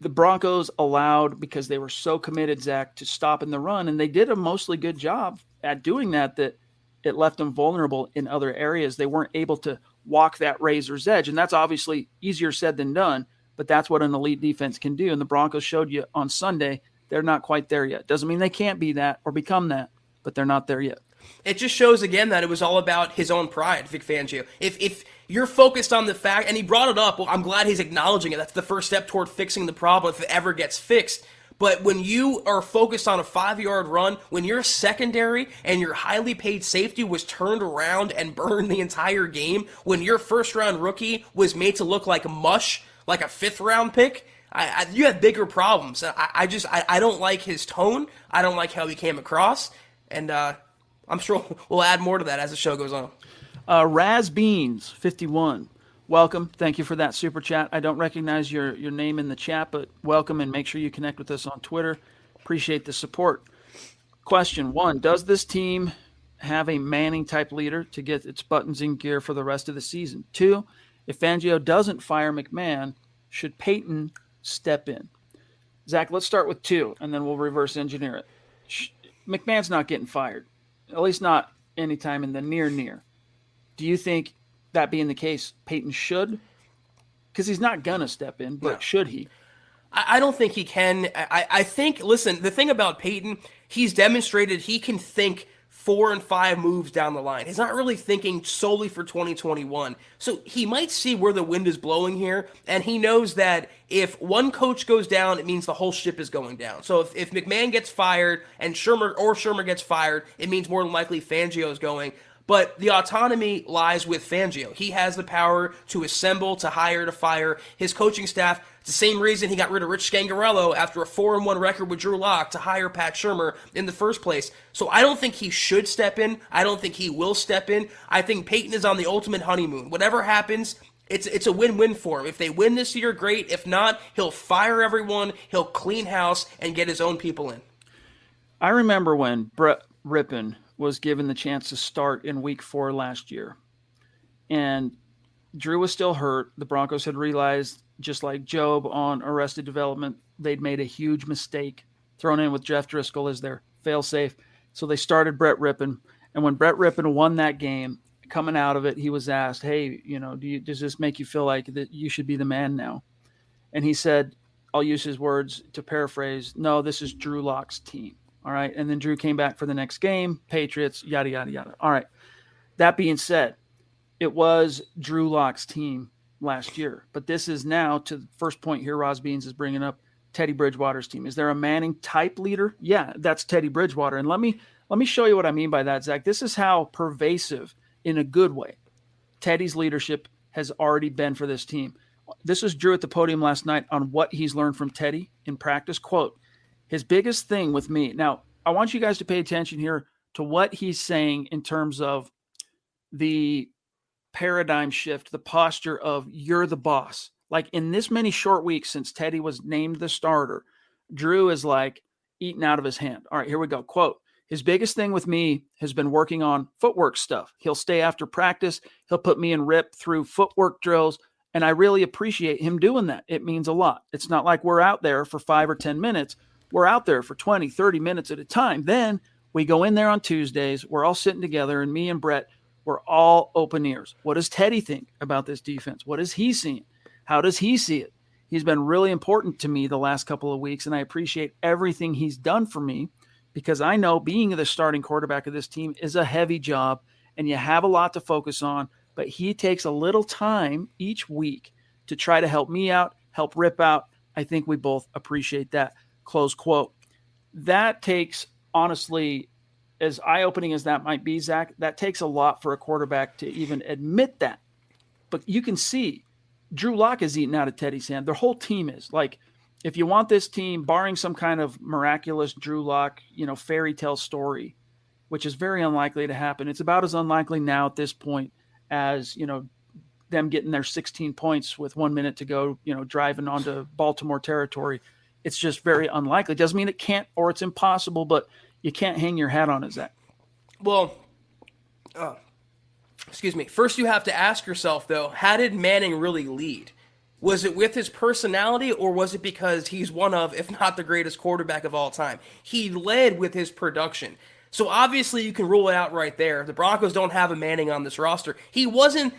The Broncos allowed, because they were so committed, Zach, to stopping the run, and they did a mostly good job at doing that it left them vulnerable in other areas. They weren't able to walk that razor's edge, and that's obviously easier said than done, but that's what an elite defense can do, and the Broncos showed you on Sunday they're not quite there yet. Doesn't mean they can't be that or become that, but they're not there yet. It just shows again that it was all about his own pride, Vic Fangio. If you're focused on the fact, and he brought it up, well, I'm glad he's acknowledging it. That's the first step toward fixing the problem if it ever gets fixed. But when you are focused on a 5-yard run, when your secondary and your highly paid safety was turned around and burned the entire game, when your first-round rookie was made to look like mush, like a 5th-round pick, you have bigger problems. I don't like his tone. I don't like how he came across. And I'm sure we'll add more to that as the show goes on. Raz Beans, 51. Welcome. Thank you for that super chat. I don't recognize your name in the chat, but welcome, and make sure you connect with us on Twitter. Appreciate the support. Question 1, does this team have a Manning-type leader to get its buttons in gear for the rest of the season? 2, if Fangio doesn't fire McMahon, should Peyton step in? Zach, let's start with 2, and then we'll reverse engineer it. McMahon's not getting fired, at least not anytime in the near. Do you think, that being the case, Peyton should? Because he's not going to step in, but should he? I don't think he can. I think, listen, the thing about Peyton, he's demonstrated he can think 4 and 5 moves down the line. He's not really thinking solely for 2021. So he might see where the wind is blowing here, and he knows that if one coach goes down, it means the whole ship is going down. So if McMahon gets fired and Shermer gets fired, it means more than likely Fangio is going. But the autonomy lies with Fangio. He has the power to assemble, to hire, to fire. His coaching staff, it's the same reason he got rid of Rich Scangarello after a 4-1 record with Drew Lock to hire Pat Shermer in the first place. So I don't think he should step in. I don't think he will step in. I think Peyton is on the ultimate honeymoon. Whatever happens, it's a win-win for him. If they win this year, great. If not, he'll fire everyone, he'll clean house, and get his own people in. I remember when Brett Rippon was given the chance to start in week 4 last year. And Drew was still hurt. The Broncos had realized, just like Job on Arrested Development, they'd made a huge mistake, thrown in with Jeff Driscoll as their fail-safe. So they started Brett Rippon. And when Brett Rippon won that game, coming out of it, he was asked, hey, does this make you feel like that you should be the man now? And he said, I'll use his words to paraphrase, no, this is Drew Lock's team. All right. And then Drew came back for the next game, Patriots, yada, yada, yada. All right. That being said, it was Drew Lock's team last year. But this is now, to the first point here, Roz Beans is bringing up, Teddy Bridgewater's team. Is there a Manning type leader? Yeah, that's Teddy Bridgewater. And let me show you what I mean by that, Zach. This is how pervasive, in a good way, Teddy's leadership has already been for this team. This was Drew at the podium last night on what he's learned from Teddy in practice. Quote, his biggest thing with me. Now, I want you guys to pay attention here to what he's saying in terms of the paradigm shift, the posture of you're the boss. Like in this many short weeks since Teddy was named the starter, Drew is like eating out of his hand. All right, here we go. Quote, his biggest thing with me has been working on footwork stuff. He'll stay after practice. He'll put me in rip through footwork drills. And I really appreciate him doing that. It means a lot. It's not like we're out there for 5 or 10 minutes. We're out there for 20, 30 minutes at a time. Then we go in there on Tuesdays. We're all sitting together, and me and Brett, we're all open ears. What does Teddy think about this defense? What is he seeing? How does he see it? He's been really important to me the last couple of weeks, and I appreciate everything he's done for me because I know being the starting quarterback of this team is a heavy job, and you have a lot to focus on, but he takes a little time each week to try to help me out, help Rip out. I think we both appreciate that. Close quote. That takes, honestly, as eye-opening as that might be, Zach, that takes a lot for a quarterback to even admit that. But you can see Drew Lock is eating out of Teddy's hand. Their whole team is. Like, if you want this team, barring some kind of miraculous Drew Lock, fairy tale story, which is very unlikely to happen, it's about as unlikely now at this point as, them getting their 16 points with 1 minute to go, driving onto Baltimore territory. It's just very unlikely. It doesn't mean it can't or it's impossible, but you can't hang your hat on it, Zach. Well, excuse me. First, you have to ask yourself, though, how did Manning really lead? Was it with his personality, or was it because he's one of, if not the greatest quarterback of all time? He led with his production. So obviously you can rule it out right there. The Broncos don't have a Manning on this roster. He wasn't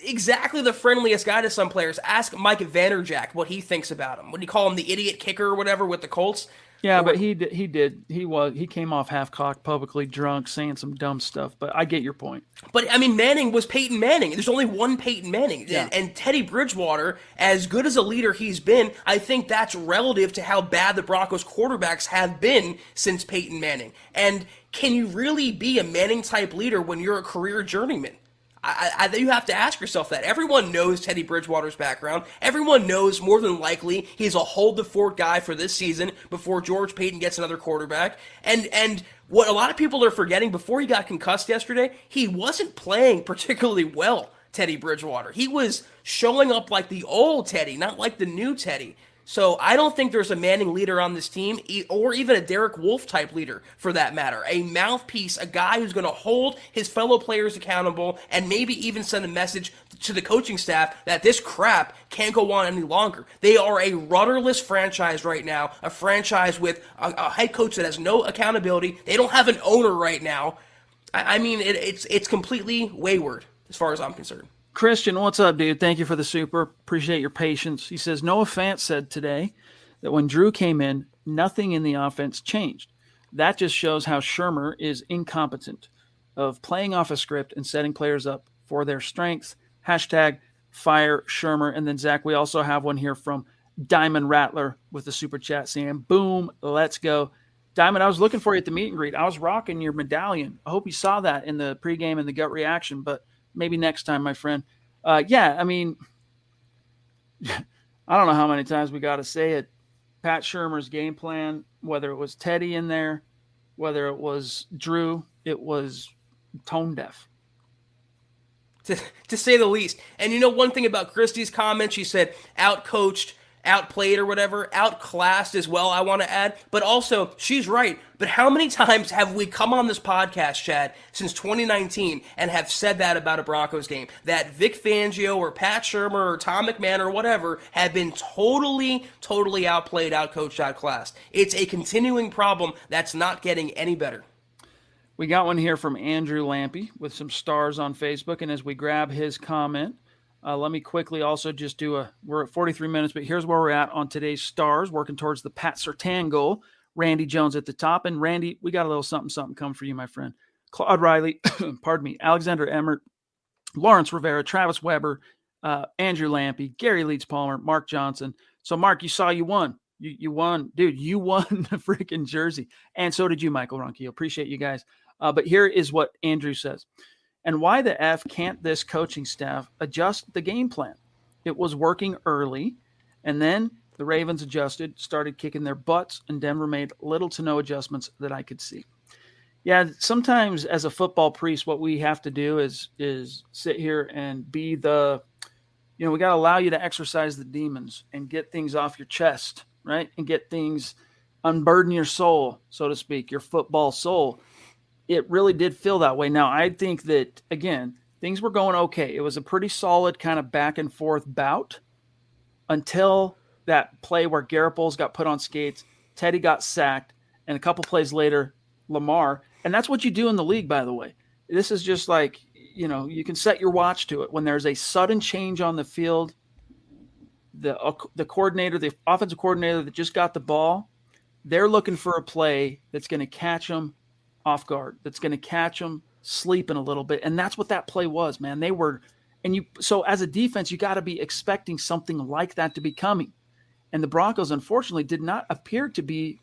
exactly the friendliest guy to some players. Ask Mike Vanderjagt what he thinks about him. Would you call him the idiot kicker or whatever with the Colts? Yeah, but he did. He came off half-cocked, publicly drunk, saying some dumb stuff. But I get your point. But, I mean, Manning was Peyton Manning. There's only one Peyton Manning. Yeah. And Teddy Bridgewater, as good as a leader he's been, I think that's relative to how bad the Broncos quarterbacks have been since Peyton Manning. And can you really be a Manning-type leader when you're a career journeyman? You have to ask yourself that. Everyone knows Teddy Bridgewater's background. Everyone knows more than likely he's a hold the fort guy for this season before George Paton gets another quarterback. And what a lot of people are forgetting, before he got concussed yesterday, he wasn't playing particularly well, Teddy Bridgewater. He was showing up like the old Teddy, not like the new Teddy. So I don't think there's a Manning leader on this team, or even a Derek Wolfe type leader for that matter. A mouthpiece, a guy who's going to hold his fellow players accountable and maybe even send a message to the coaching staff that this crap can't go on any longer. They are a rudderless franchise right now, a franchise with a head coach that has no accountability. They don't have an owner right now. I mean, it's completely wayward as far as I'm concerned. Christian, what's up, dude? Thank you for the super. Appreciate your patience. He says, Noah Fant said today that when Drew came in, nothing in the offense changed. That just shows how Shurmur is incompetent of playing off a script and setting players up for their strengths. Hashtag fire Shurmur. And then, Zach, we also have one here from Diamond Rattler with the super chat saying, boom, let's go. Diamond, I was looking for you at the meet and greet. I was rocking your medallion. I hope you saw that in the pregame and the gut reaction, but maybe next time, my friend. Yeah, I mean, I don't know how many times we got to say it. Pat Shurmur's game plan, whether it was Teddy in there, whether it was Drew, it was tone deaf. To say the least. And you know one thing about Christie's comment, she said outcoached, outplayed or whatever, outclassed as well, I want to add. But also, she's right. But how many times have we come on this podcast, Chad, since 2019 and have said that about a Broncos game? That Vic Fangio or Pat Shurmur or Tom McMahon or whatever have been totally outplayed, outcoached, outclassed. It's a continuing problem that's not getting any better. We got one here from Andrew Lampy with some stars on Facebook. And as we grab his comment, let me quickly also just we're at 43 minutes, but here's where we're at on today's stars, working towards the Pat Surtain goal. Randy Jones at the top. And Randy, we got a little something coming for you, my friend. Claude Riley, pardon me, Alexander Emmert, Lawrence Rivera, Travis Weber, Andrew Lampy, Gary Leeds-Palmer, Mark Johnson. So, Mark, you won. You won. Dude, you won the freaking jersey. And so did you, Michael Ronquillo. Appreciate you guys. But here is what Andrew says. And why the F can't this coaching staff adjust the game plan? It was working early, and then the Ravens adjusted, started kicking their butts, and Denver made little to no adjustments that I could see. Yeah, sometimes as a football priest, what we have to do is sit here and be we got to allow you to exercise the demons and get things off your chest, right? And get things, unburden your soul, so to speak, your football soul. It really did feel that way. Now, I think that, again, things were going okay. It was a pretty solid kind of back and forth bout until that play where Garrett Bowles got put on skates, Teddy got sacked, and a couple plays later, Lamar. And that's what you do in the league, by the way. This is just like, you can set your watch to it. When there's a sudden change on the field, the coordinator, the offensive coordinator that just got the ball, they're looking for a play that's going to catch them off guard, that's going to catch them sleeping a little bit. And that's what that play was, man. So as a defense, you got to be expecting something like that to be coming. And the Broncos, unfortunately, did not appear to be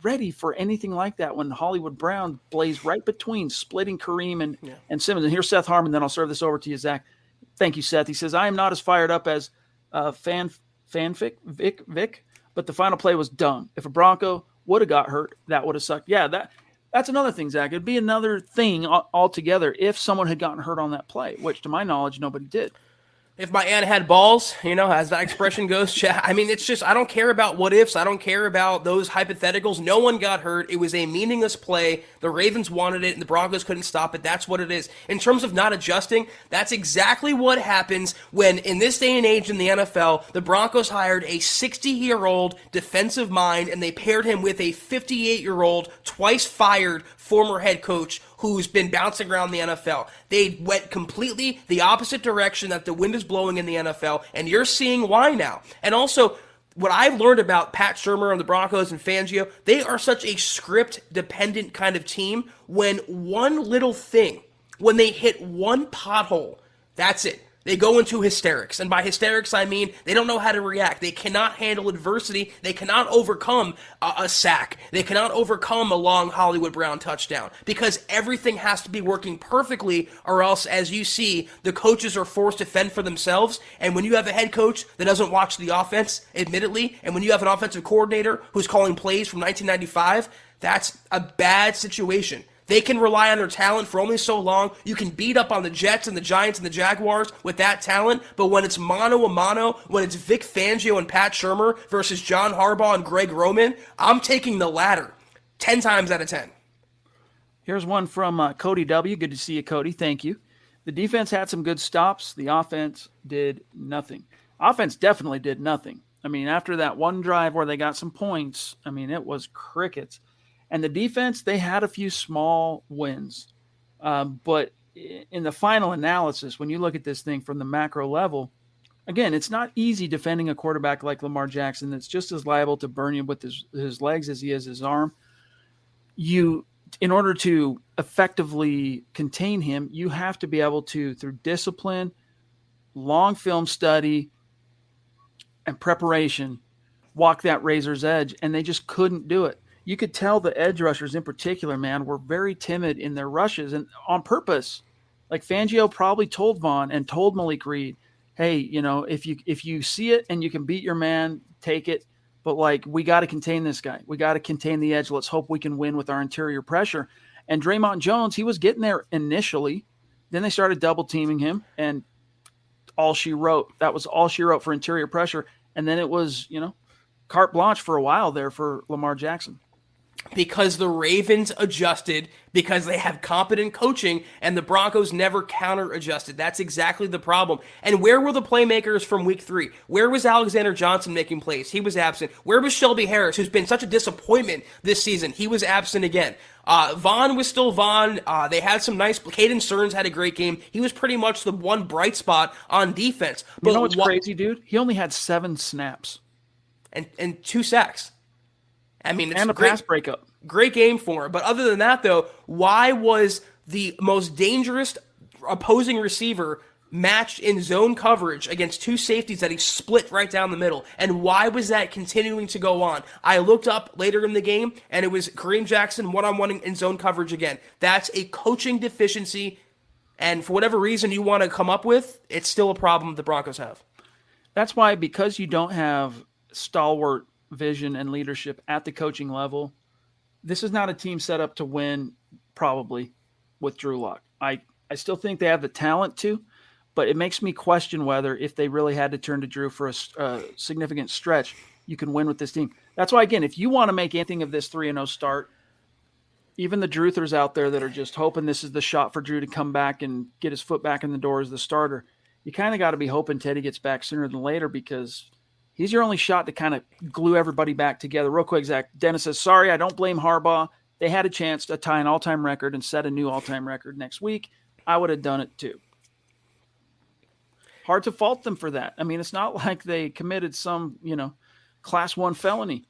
ready for anything like that when Hollywood Brown blazed right between splitting Kareem and Simmons. And here's Seth Harmon, then I'll serve this over to you, Zach. Thank you, Seth. He says, I am not as fired up as Vic, but the final play was dumb. If a Bronco would have got hurt, that would have sucked. Yeah, that's another thing, Zach. It'd be another thing altogether if someone had gotten hurt on that play, which to my knowledge, nobody did. If my aunt had balls, as that expression goes, I mean, it's just, I don't care about what ifs. I don't care about those hypotheticals. No one got hurt. It was a meaningless play. The Ravens wanted it, and the Broncos couldn't stop it. That's what it is. In terms of not adjusting, that's exactly what happens when, in this day and age in the NFL, the Broncos hired a 60-year-old defensive mind, and they paired him with a 58-year-old, twice fired former head coach who's been bouncing around the NFL. They went completely the opposite direction that the wind is blowing in the NFL, and you're seeing why now. And also, what I've learned about Pat Shurmur and the Broncos and Fangio, they are such a script-dependent kind of team. When one little thing, when they hit one pothole, that's it. They go into hysterics. And by hysterics, I mean they don't know how to react. They cannot handle adversity. They cannot overcome a sack. They cannot overcome a long Hollywood Brown touchdown because everything has to be working perfectly, or else, as you see, the coaches are forced to fend for themselves. And when you have a head coach that doesn't watch the offense, admittedly, and when you have an offensive coordinator who's calling plays from 1995, that's a bad situation. They can rely on their talent for only so long. You can beat up on the Jets and the Giants and the Jaguars with that talent, but when it's mano a mano, when it's Vic Fangio and Pat Shurmur versus John Harbaugh and Greg Roman, I'm taking the latter 10 times out of 10. Here's one from Cody W. Good to see you, Cody. Thank you. The defense had some good stops. The offense did nothing. Offense definitely did nothing. I mean, after that one drive where they got some points, I mean, it was crickets. And the defense, they had a few small wins. But in the final analysis, when you look at this thing from the macro level, again, it's not easy defending a quarterback like Lamar Jackson that's just as liable to burn you with his legs as he is his arm. In order to effectively contain him, you have to be able to, through discipline, long film study, and preparation, walk that razor's edge, and they just couldn't do it. You could tell the edge rushers in particular, man, were very timid in their rushes, and on purpose. Like Fangio probably told Vaughn and told Malik Reed, hey, if you see it and you can beat your man, take it. But, like, we got to contain this guy. We got to contain the edge. Let's hope we can win with our interior pressure. And Draymond Jones, he was getting there initially. Then they started double-teaming him, and all she wrote. That was all she wrote for interior pressure. And then it was, carte blanche for a while there for Lamar Jackson. Because the Ravens adjusted, because they have competent coaching, and the Broncos never counter-adjusted. That's exactly the problem. And where were the playmakers from week 3? Where was Alexander Johnson making plays? He was absent. Where was Shelby Harris, who's been such a disappointment this season? He was absent again. Vaughn was still Vaughn. They had some nice... Caden Stearns had a great game. He was pretty much the one bright spot on defense. But you know what's crazy, dude? He only had 7 snaps. And 2 sacks. I mean, it's and a pass breakup. Great game for him. But other than that, though, why was the most dangerous opposing receiver matched in zone coverage against 2 safeties that he split right down the middle? And why was that continuing to go on? I looked up later in the game, and it was Kareem Jackson one-on-one in zone coverage again. That's a coaching deficiency, and for whatever reason you want to come up with, it's still a problem the Broncos have. That's why, because you don't have stalwart vision and leadership at the coaching level, this is not a team set up to win probably with Drew Lock. I still think they have the talent to, but it makes me question whether if they really had to turn to Drew for a significant stretch, you can win with this team. That's why, again, if you want to make anything of this 3-0 start, even the Druthers out there that are just hoping this is the shot for Drew to come back and get his foot back in the door as the starter, you kind of got to be hoping Teddy gets back sooner than later, because he's your only shot to kind of glue everybody back together. Real quick, Zach. Dennis says, sorry, I don't blame Harbaugh. They had a chance to tie an all-time record and set a new all-time record next week. I would have done it too. Hard to fault them for that. I mean, it's not like they committed some, class 1 felony.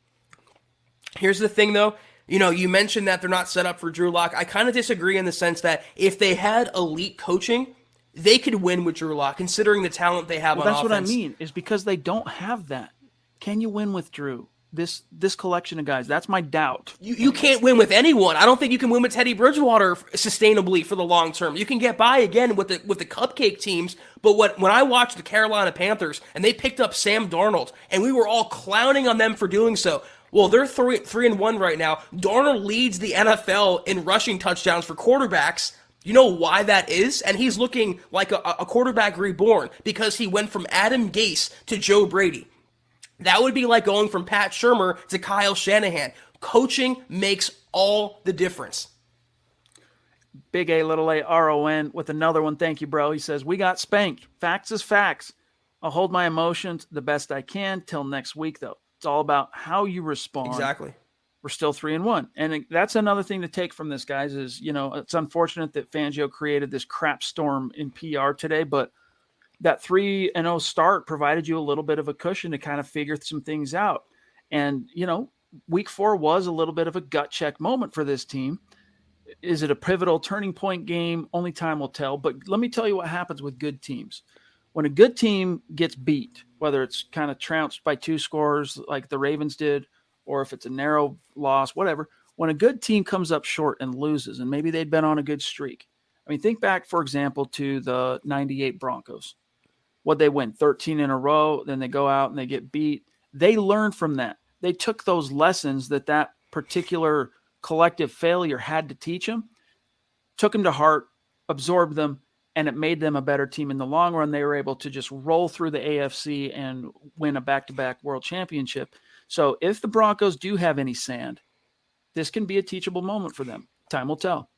Here's the thing, though. You mentioned that they're not set up for Drew Lock. I kind of disagree in the sense that if they had elite coaching, they could win with Drew Lock, considering the talent they have on offense. That's what I mean, is because they don't have that. Can you win with Drew? This collection of guys, that's my doubt. You can't win with anyone. I don't think you can win with Teddy Bridgewater sustainably for the long term. You can get by again with the cupcake teams, but when I watched the Carolina Panthers and they picked up Sam Darnold and we were all clowning on them for doing so. Well, they're 3-1 right now. Darnold leads the NFL in rushing touchdowns for quarterbacks. You know why that is? And he's looking like a quarterback reborn, because he went from Adam Gase to Joe Brady. That would be like going from Pat Shurmur to Kyle Shanahan. Coaching makes all the difference. Big A, little A, R-O-N with another one. Thank you, bro. He says, we got spanked. Facts is facts. I'll hold my emotions the best I can till next week, though. It's all about how you respond. Exactly. We're still 3-1. And that's another thing to take from this, guys, is, it's unfortunate that Fangio created this crap storm in PR today, but that 3-0 start provided you a little bit of a cushion to kind of figure some things out. And, week 4 was a little bit of a gut check moment for this team. Is it a pivotal turning point game? Only time will tell. But let me tell you what happens with good teams. When a good team gets beat, whether it's kind of trounced by 2 scores like the Ravens did, or if it's a narrow loss, whatever, when a good team comes up short and loses, and maybe they'd been on a good streak. I mean, think back, for example, to the 98 Broncos. What'd they win? 13 in a row. Then they go out and they get beat. They learned from that. They took those lessons that particular collective failure had to teach them. took them to heart, absorbed them, and it made them a better team in the long run. They were able to just roll through the AFC and win a back-to-back world championship. So if the Broncos do have any sand, this can be a teachable moment for them. Time will tell.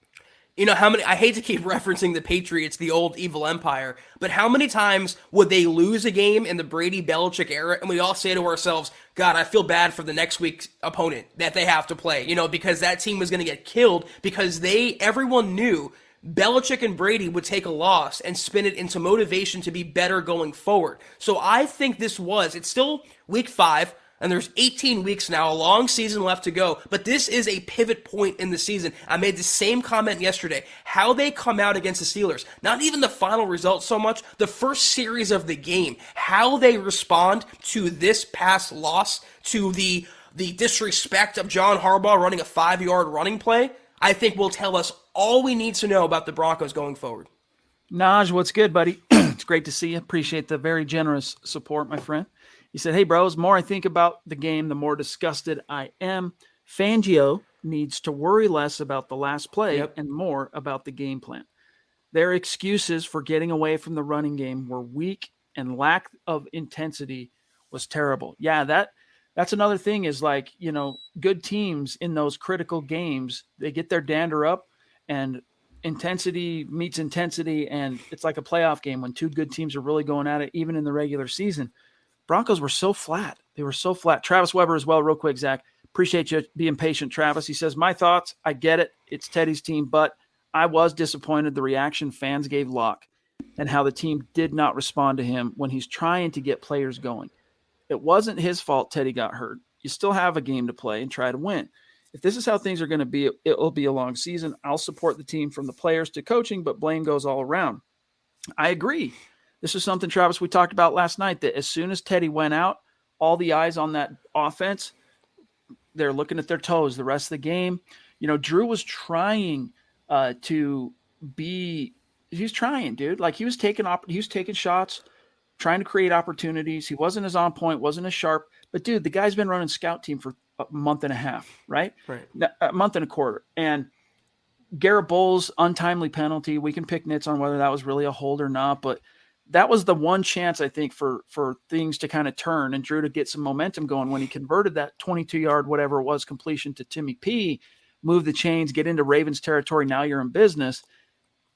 You know, I hate to keep referencing the Patriots, the old evil empire, but how many times would they lose a game in the Brady-Belichick era, and we all say to ourselves, God, I feel bad for the next week's opponent that they have to play, because that team was going to get killed because everyone knew Belichick and Brady would take a loss and spin it into motivation to be better going forward. So I think it's still week 5, and there's 18 weeks now, a long season left to go, but this is a pivot point in the season. I made the same comment yesterday. How they come out against the Steelers, not even the final result so much, the first series of the game, how they respond to this past loss, to the disrespect of John Harbaugh running a 5-yard running play, I think will tell us all we need to know about the Broncos going forward. Naj, what's good, buddy? It's great to see you. Appreciate the very generous support, my friend. He said, hey, bros, more I think about the game, the more disgusted I am. Fangio needs to worry less about the last play and more about the game plan. Their excuses for getting away from the running game were weak, and lack of intensity was terrible. Yeah, that's another thing is good teams in those critical games, they get their dander up, and intensity meets intensity, and it's like a playoff game when two good teams are really going at it, even in the regular season. Broncos were so flat. They were so flat. Travis Weber as well, real quick, Zach. Appreciate you being patient, Travis. He says, my thoughts, I get it. It's Teddy's team, but I was disappointed the reaction fans gave Locke and how the team did not respond to him when he's trying to get players going. It wasn't his fault Teddy got hurt. You still have a game to play and try to win. If this is how things are going to be, it will be a long season. I'll support the team from the players to coaching, but blame goes all around. I agree. This is something, Travis, we talked about last night, that as soon as Teddy went out, all the eyes on that offense, they're looking at their toes the rest of the game. Drew was trying he's trying, dude. Like he was taking shots, trying to create opportunities. He wasn't as on point, wasn't as sharp. But, dude, the guy's been running scout team for a month and a half, right? Right. A month and a quarter. And Garrett Bowles' untimely penalty, we can pick nits on whether that was really a hold or not, but that was the one chance, I think, for things to kind of turn and Drew to get some momentum going when he converted that 22-yard, whatever it was, completion to Timmy P, move the chains, get into Ravens territory, now you're in business.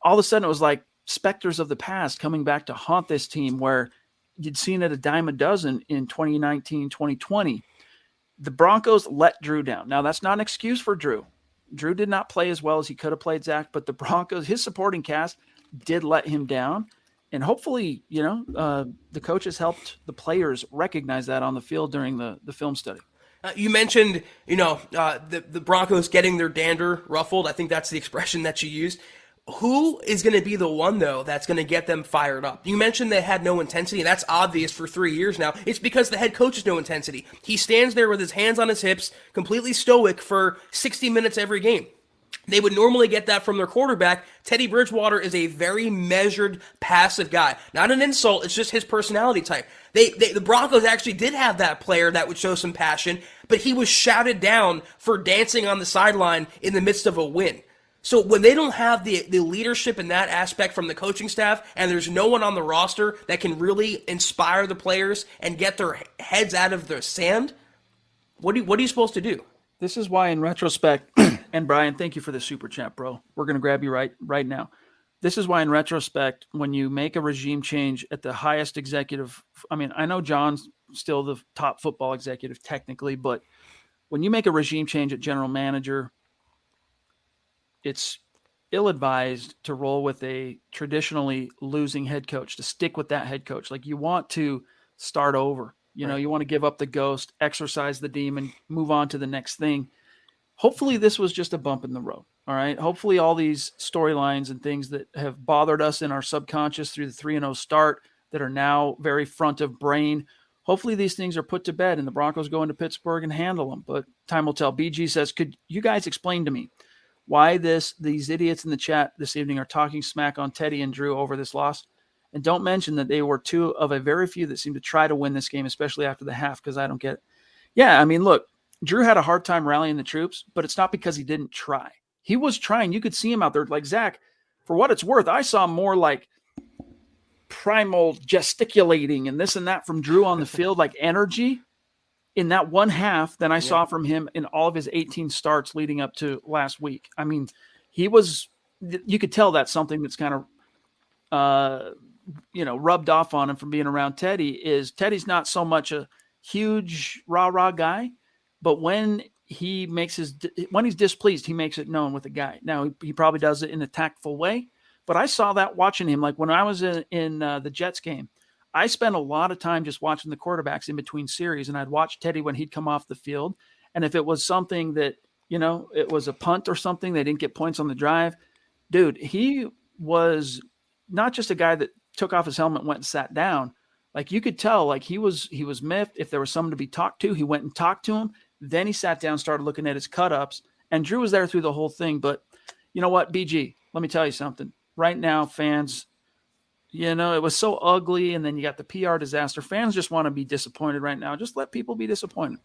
All of a sudden, it was like specters of the past coming back to haunt this team where you'd seen it a dime a dozen in 2019, 2020. The Broncos let Drew down. Now, that's not an excuse for Drew. Drew did not play as well as he could have played, Zach, but the Broncos, his supporting cast, did let him down. And hopefully, the coaches helped the players recognize that on the field during the film study. You mentioned, the Broncos getting their dander ruffled. I think that's the expression that you used. Who is going to be the one, though, that's going to get them fired up? You mentioned they had no intensity, and that's obvious for 3 years now. It's because the head coach has no intensity. He stands there with his hands on his hips, completely stoic for 60 minutes every game. They would normally get that from their quarterback. Teddy Bridgewater is a very measured, passive guy. Not an insult, it's just his personality type. The Broncos actually did have that player that would show some passion, but he was shouted down for dancing on the sideline in the midst of a win. So when they don't have the leadership in that aspect from the coaching staff, and there's no one on the roster that can really inspire the players and get their heads out of the sand, what are you supposed to do? This is why, in retrospect, and Brian, thank you for the super chat, bro. We're going to grab you right now. This is why, in retrospect, when you make a regime change at the highest executive, I know John's still the top football executive technically, but when you make a regime change at general manager, it's ill-advised to roll with a traditionally losing head coach, to stick with that head coach. Like, you want to start over. You want to give up the ghost, exorcise the demon, move on to the next thing. Hopefully this was just a bump in the road. All right. Hopefully all these storylines and things that have bothered us in our subconscious through the 3-0 start that are now very front of brain, hopefully these things are put to bed and the Broncos go into Pittsburgh and handle them. But time will tell. BG says, could you guys explain to me why these idiots in the chat this evening are talking smack on Teddy and Drew over this loss? And don't mention that they were two of a very few that seemed to try to win this game, especially after the half, because I don't get it. Yeah, look, Drew had a hard time rallying the troops, but it's not because he didn't try. he was trying. You could see him out there. Like, Zach, for what it's worth, I saw more like primal gesticulating and this and that from Drew on the field, like energy in that one half than I saw from him in all of his 18 starts leading up to last week. I mean, you could tell that's something that's kind of, rubbed off on him from being around Teddy's not so much a huge rah-rah guy, but when he's displeased, he makes it known with the guy. Now, he probably does it in a tactful way, but I saw that watching him. Like when I was in the Jets game, I spent a lot of time just watching the quarterbacks in between series, and I'd watch Teddy when he'd come off the field. And if it was something that, it was a punt or something, they didn't get points on the drive, dude, he was not just a guy that took off his helmet and went and sat down. Like you could tell, like he was miffed. If there was someone to be talked to, he went and talked to him. Then he sat down, started looking at his cut-ups, and Drew was there through the whole thing. But you know what, BG, let me tell you something. Right now, fans, it was so ugly, and then you got the PR disaster. Fans just want to be disappointed right now. Just let people be disappointed.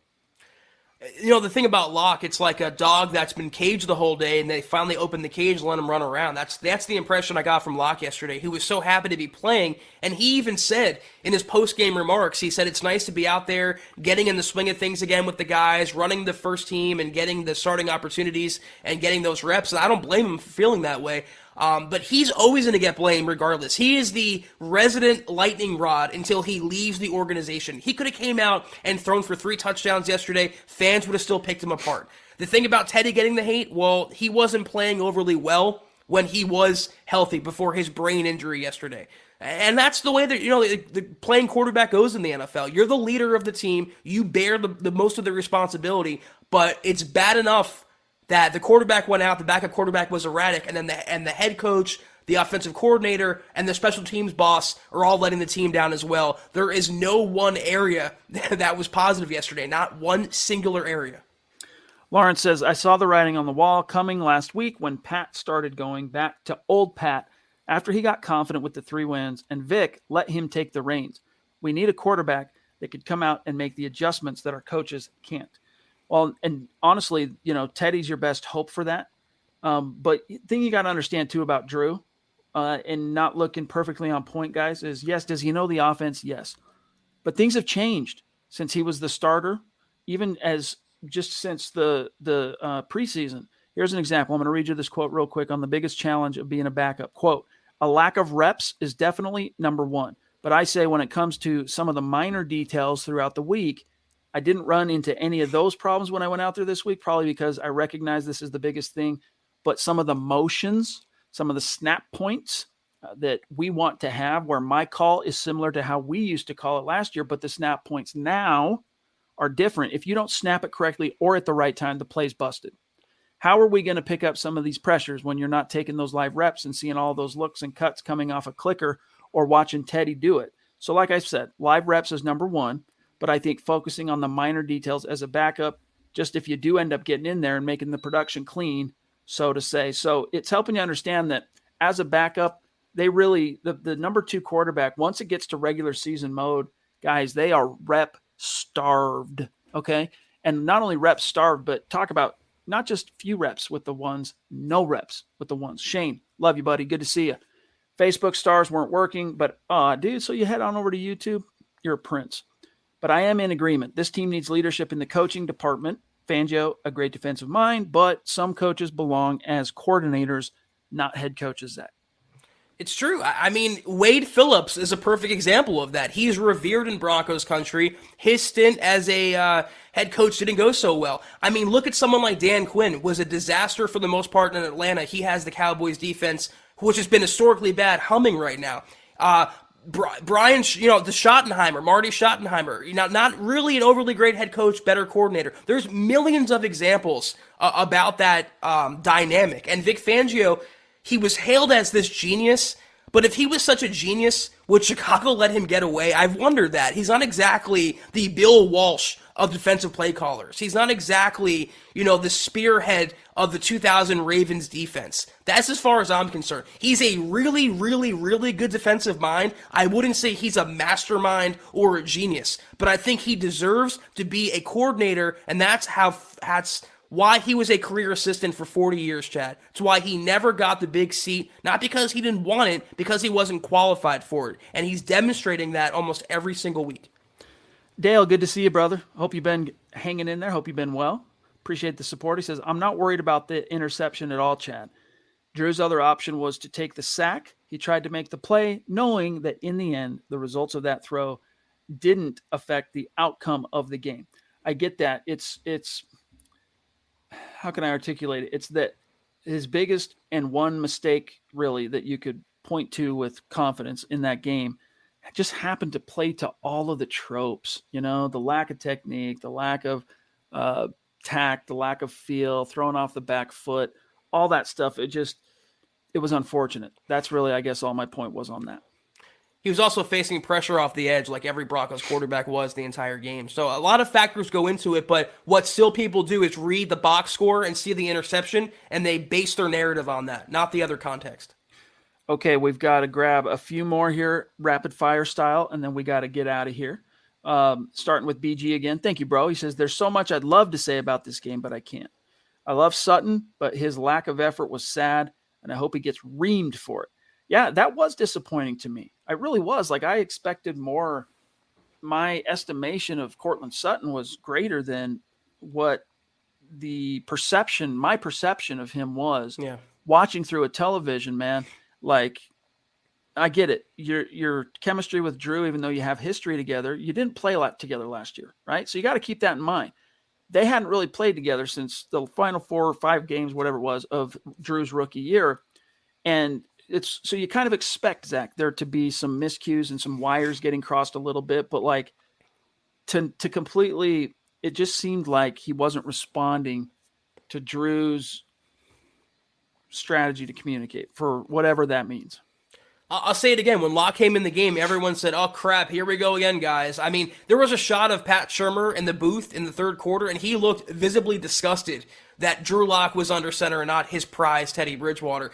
The thing about Locke, it's like a dog that's been caged the whole day, and they finally open the cage and let him run around. That's the impression I got from Locke yesterday. He was so happy to be playing, and he even said in his post-game remarks, he said it's nice to be out there, getting in the swing of things again with the guys, running the first team and getting the starting opportunities and getting those reps. And I don't blame him for feeling that way. But he's always going to get blamed regardless. He is the resident lightning rod until he leaves the organization. He could have came out and thrown for 3 touchdowns yesterday. Fans would have still picked him apart. The thing about Teddy getting the hate, well, he wasn't playing overly well when he was healthy before his brain injury yesterday. And that's the way that, the playing quarterback goes in the NFL. You're the leader of the team. You bear the most of the responsibility, but it's bad enough that the quarterback went out, the backup quarterback was erratic, and then the head coach, the offensive coordinator, and the special teams boss are all letting the team down as well. There is no one area that was positive yesterday, not one singular area. Lawrence says, I saw the writing on the wall coming last week when Pat started going back to old Pat after he got confident with the 3 wins, and Vic let him take the reins. We need a quarterback that could come out and make the adjustments that our coaches can't. Well, and honestly, Teddy's your best hope for that. But the thing you got to understand, too, about Drew and not looking perfectly on point, guys, is, yes, does he know the offense? Yes. But things have changed since he was the starter, even since the preseason. Here's an example. I'm going to read you this quote real quick on the biggest challenge of being a backup. Quote, a lack of reps is definitely number one. But I say when it comes to some of the minor details throughout the week, I didn't run into any of those problems when I went out there this week, probably because I recognize this is the biggest thing. But some of the motions, some of the snap points that we want to have, where my call is similar to how we used to call it last year, but the snap points now are different. If you don't snap it correctly or at the right time, the play's busted. How are we going to pick up some of these pressures when you're not taking those live reps and seeing all those looks and cuts coming off a clicker or watching Teddy do it? So like I said, live reps is number one. But I think focusing on the minor details as a backup, just if you do end up getting in there and making the production clean, so to say. So it's helping you understand that as a backup, they really, the number 2 quarterback, once it gets to regular season mode, guys, they are rep starved, okay? And not only rep starved, but talk about not just few reps with the ones, no reps with the ones. Shane, love you, buddy. Good to see you. Facebook stars weren't working, but dude, so you head on over to YouTube, you're a prince. But I am in agreement. This team needs leadership in the coaching department. Fangio, a great defensive mind, but some coaches belong as coordinators, not head coaches, Zach. It's true. I mean, Wade Phillips is a perfect example of that. He's revered in Broncos country. His stint as a head coach didn't go so well. I mean, look at someone like Dan Quinn, was a disaster for the most part in Atlanta. He has the Cowboys defense, which has been historically bad, humming right now. Brian, the Schottenheimer, Marty Schottenheimer, not really an overly great head coach, better coordinator. There's millions of examples about that dynamic. And Vic Fangio, he was hailed as this genius, but if he was such a genius, would Chicago let him get away? I've wondered that. He's not exactly the Bill Walsh of defensive play callers. He's not exactly, the spearhead of the 2000 Ravens defense. That's as far as I'm concerned. He's a really, really, really good defensive mind. I wouldn't say he's a mastermind or a genius, but I think he deserves to be a coordinator, and that's why he was a career assistant for 40 years, Chad. It's why he never got the big seat, not because he didn't want it, because he wasn't qualified for it. And he's demonstrating that almost every single week. Dale, good to see you, brother. Hope you've been hanging in there. Hope you've been well. Appreciate the support. He says, I'm not worried about the interception at all, Chad. Drew's other option was to take the sack. He tried to make the play, knowing that in the end, the results of that throw didn't affect the outcome of the game. I get that. It's how can I articulate it? It's that his biggest and one mistake really that you could point to with confidence in that game just happened to play to all of the tropes, the lack of technique, the lack of tact, the lack of feel, throwing off the back foot, all that stuff. It was unfortunate. That's really, I guess, all my point was on that. He was also facing pressure off the edge like every Broncos quarterback was the entire game. So a lot of factors go into it, but what still people do is read the box score and see the interception, and they base their narrative on that, not the other context. Okay, we've got to grab a few more here, rapid fire style, and then we got to get out of here. Starting with BG again. Thank you, bro. He says, there's so much I'd love to say about this game, but I can't. I love Sutton, but his lack of effort was sad, and I hope he gets reamed for it. Yeah, that was disappointing to me. I really was. Like, I expected more. My estimation of Cortland Sutton was greater than what my perception of him was. Yeah. Watching through a television, man, like, I get it. Your chemistry with Drew, even though you have history together, you didn't play a lot together last year, right? So you got to keep that in mind. They hadn't really played together since the final 4 or 5 games, whatever it was, of Drew's rookie year. And so you kind of expect, Zach, there to be some miscues and some wires getting crossed a little bit, but like to completely, it just seemed like he wasn't responding to Drew's strategy to communicate, for whatever that means. I'll say it again. When Locke came in the game, everyone said, oh, crap, here we go again, guys. I mean, there was a shot of Pat Shurmur in the booth in the third quarter, and he looked visibly disgusted that Drew Lock was under center and not his prize, Teddy Bridgewater.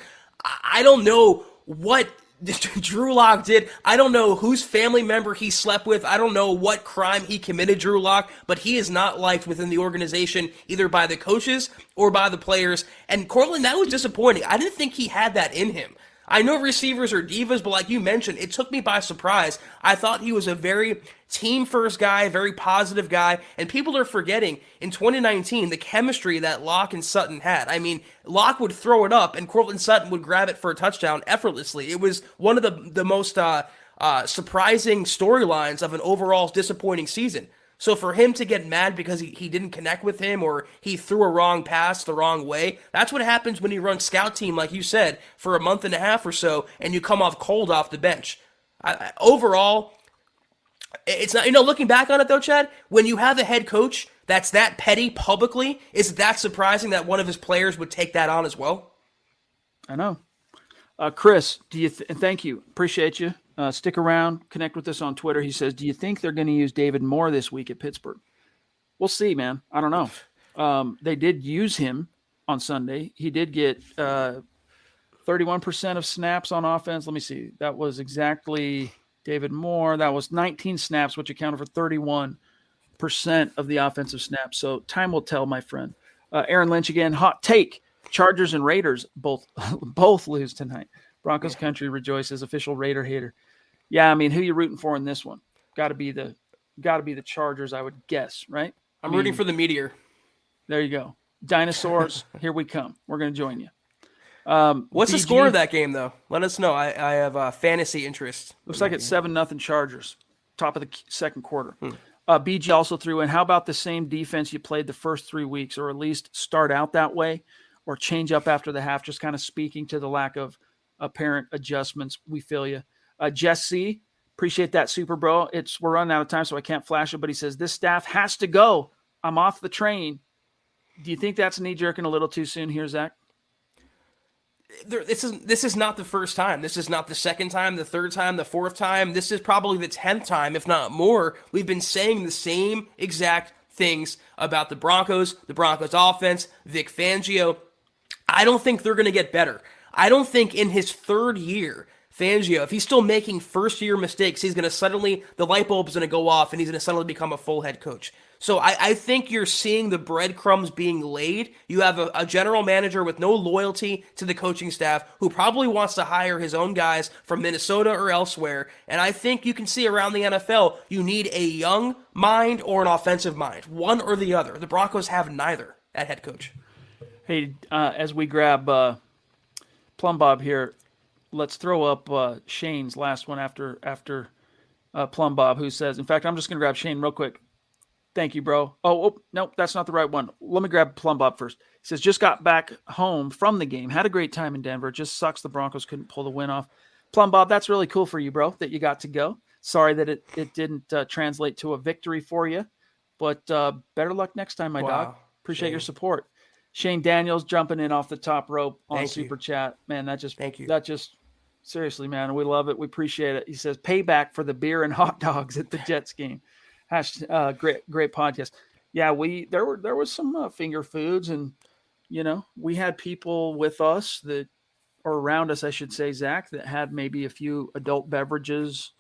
I don't know what Drew Lock did. I don't know whose family member he slept with. I don't know what crime he committed, Drew Lock, but he is not liked within the organization, either by the coaches or by the players. And Cortland, that was disappointing. I didn't think he had that in him. I know receivers are divas, but like you mentioned, it took me by surprise. I thought he was a very team-first guy, very positive guy, and people are forgetting, in 2019, the chemistry that Locke and Sutton had. I mean, Locke would throw it up, and Cortland Sutton would grab it for a touchdown effortlessly. It was one of the most surprising storylines of an overall disappointing season. So for him to get mad because he didn't connect with him or he threw a wrong pass the wrong way, that's what happens when you run scout team, like you said, for a month and a half or so, and you come off cold off the bench. Overall, it's not, looking back on it though, Chad, when you have a head coach that's that petty publicly, is that surprising that one of his players would take that on as well? I know. Chris, thank you. Appreciate you. Stick around, connect with us on Twitter. He says, do you think they're going to use David Moore this week at Pittsburgh? We'll see, man. I don't know. They did use him on Sunday. He did get 31% of snaps on offense. Let me see. That was exactly David Moore. That was 19 snaps, which accounted for 31% of the offensive snaps. So time will tell, my friend. Aaron Lynch again. Hot take. Chargers and Raiders both lose tonight. Broncos country rejoices. Official Raider hater. Yeah, I mean, who you rooting for in this one? Got to be the Chargers, I would guess, right? I'm rooting for the Meteor. There you go. Dinosaurs, here we come. We're going to join you. What's the score of that game, though? Let us know. I have fantasy interest. Looks like it's 7-0 Chargers. Top of the second quarter. BG also threw in, how about the same defense you played the first 3 weeks, or at least start out that way, or change up after the half, just kind of speaking to the lack of apparent adjustments. We feel you. Jesse, appreciate that, super bro. We're running out of time, so I can't flash it, but he says, this staff has to go. I'm off the train. Do you think that's knee-jerking a little too soon here, Zach? This is not the first time. This is not the second time, the third time, the fourth time. This is probably the 10th time, if not more. We've been saying the same exact things about the Broncos offense, Vic Fangio. I don't think they're going to get better. I don't think in his third year, Fangio, if he's still making first-year mistakes, the light bulb's going to go off and he's going to suddenly become a full head coach. So I think you're seeing the breadcrumbs being laid. You have a general manager with no loyalty to the coaching staff who probably wants to hire his own guys from Minnesota or elsewhere. And I think you can see around the NFL, you need a young mind or an offensive mind, one or the other. The Broncos have neither at head coach. Hey, as we grab Plum Bob here, let's throw up Shane's last one after Plum Bob, who says, in fact, I'm just going to grab Shane real quick. Thank you, bro. Oh, no, that's not the right one. Let me grab Plum Bob first. He says, just got back home from the game. Had a great time in Denver. Just sucks the Broncos couldn't pull the win off. Plum Bob, that's really cool for you, bro, that you got to go. Sorry that it didn't translate to a victory for you, but better luck next time, my dog. Appreciate your support. Shane Daniels jumping in off the top rope on Super Chat. Man, Thank you. That just, seriously, man, we love it. We appreciate it. He says, payback for the beer and hot dogs at the Jets game. Great podcast. Yeah, there was some finger foods, and we had people with us or around us, I should say, Zach, that had maybe a few adult beverages,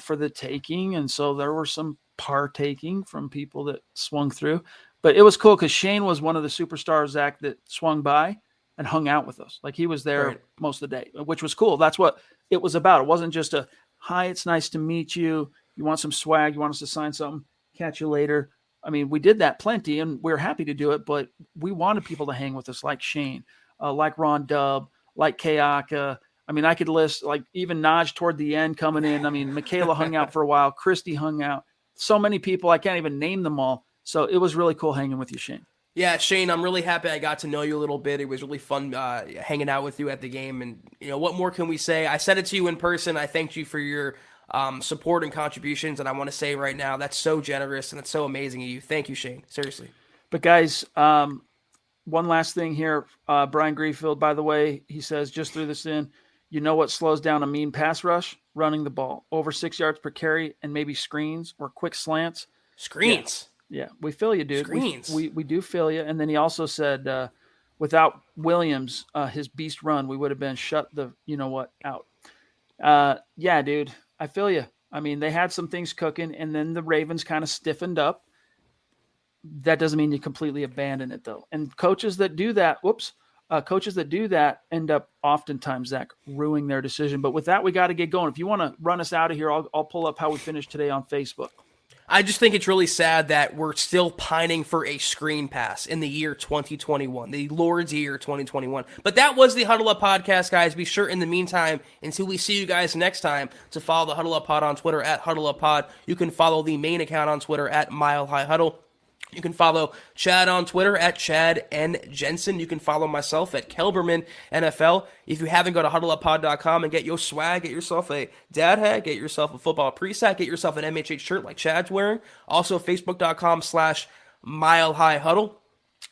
for the taking, and so there were some partaking from people that swung through. But it was cool because Shane was one of the superstars, Zach, that swung by and hung out with us. Like he was there most of the day, which was cool. That's what it was about. It wasn't just a, hi, it's nice to meet you. You want some swag? You want us to sign something? Catch you later. I mean, we did that plenty, and we're happy to do it, but we wanted people to hang with us like Shane, like Ron Dubb, like Kayaka. I mean, I could list like even Naj toward the end coming in. I mean, Michaela hung out for a while. Christy hung out. So many people, I can't even name them all. So it was really cool hanging with you, Shane. Yeah, Shane, I'm really happy I got to know you a little bit. It was really fun hanging out with you at the game. And, what more can we say? I said it to you in person. I thanked you for your support and contributions. And I want to say right now, that's so generous and that's so amazing of you. Thank you, Shane. Seriously. But guys, one last thing here. Brian Greenfield, by the way, he says, just threw this in. You know what slows down a mean pass rush? Running the ball. Over 6 yards per carry and maybe screens or quick slants. Screens. Yeah, we feel you, dude. Screens. We do feel you. And then he also said, without Williams, his beast run, we would have been shut the out. Yeah, dude, I feel you. I mean, they had some things cooking, and then the Ravens kind of stiffened up. That doesn't mean you completely abandon it, though. And coaches that do that, end up oftentimes, Zach, ruining their decision. But with that, we got to get going. If you want to run us out of here, I'll pull up how we finished today on Facebook. I just think it's really sad that we're still pining for a screen pass in the year 2021, the Lord's year 2021. But that was the Huddle Up Podcast, guys. Be sure in the meantime, until we see you guys next time, to follow the Huddle Up Pod on Twitter at Huddle Up Pod. You can follow the main account on Twitter at Mile High Huddle. You can follow Chad on Twitter at Chad and Jensen. You can follow myself at Kelberman NFL. If you haven't, go to huddleuppod.com and get your swag. Get yourself a dad hat. Get yourself a football preset. Get yourself an MHH shirt like Chad's wearing. Also, Facebook.com/Mile High Huddle.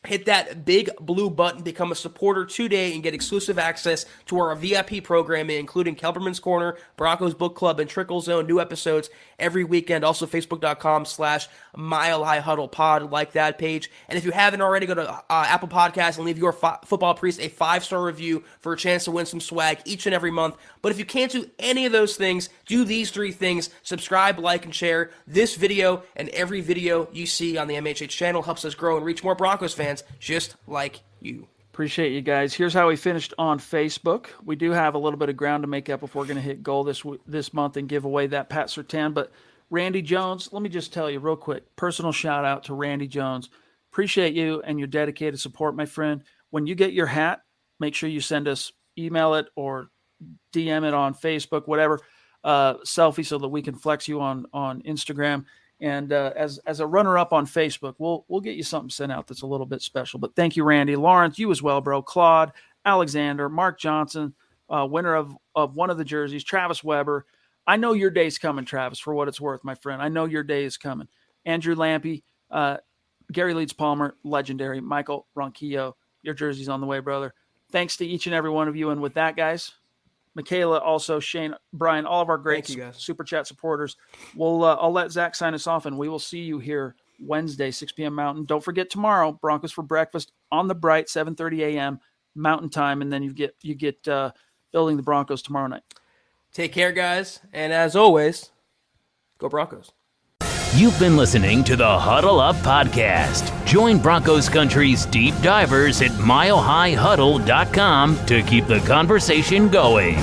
Hit that big blue button, become a supporter today, and get exclusive access to our VIP programming, including Kelberman's Corner, Broncos Book Club, and Trickle Zone. New episodes every weekend. Also, Facebook.com/Mile High Huddle Pod. Like that page. And if you haven't already, go to Apple Podcasts and leave your football priest a 5-star review for a chance to win some swag each and every month. But if you can't do any of those things, do these 3 things. Subscribe, like, and share this video, and every video you see on the MHH channel helps us grow and reach more Broncos fans just like you. Appreciate you guys. Here's how we finished on Facebook. We do have a little bit of ground to make up if we're going to hit goal this month and give away that Pat Surtain. But Randy Jones, let me just tell you real quick, personal shout out to Randy Jones. Appreciate you and your dedicated support, my friend. When you get your hat, make sure you send us, email it or DM it on Facebook, whatever, selfie so that we can flex you on Instagram. And as a runner-up on Facebook, we'll get you something sent out that's a little bit special. But thank you, Randy. Lawrence, you as well, bro. Claude, Alexander, Mark Johnson, winner of one of the jerseys, Travis Weber. I know your day's coming, Travis, for what it's worth, my friend. I know your day is coming. Andrew Lampy, Gary Leeds Palmer, legendary. Michael Ronquillo, your jersey's on the way, brother. Thanks to each and every one of you. And with that, guys, Michaela, also Shane, Brian, all of our great Super Chat supporters. I'll let Zach sign us off, and we will see you here Wednesday, 6 p.m. Mountain. Don't forget tomorrow, Broncos for breakfast on the bright, 7:30 a.m. Mountain time, and then you get building the Broncos tomorrow night. Take care, guys, and as always, go Broncos. You've been listening to the Huddle Up Podcast. Join Broncos Country's deep divers at milehighhuddle.com to keep the conversation going.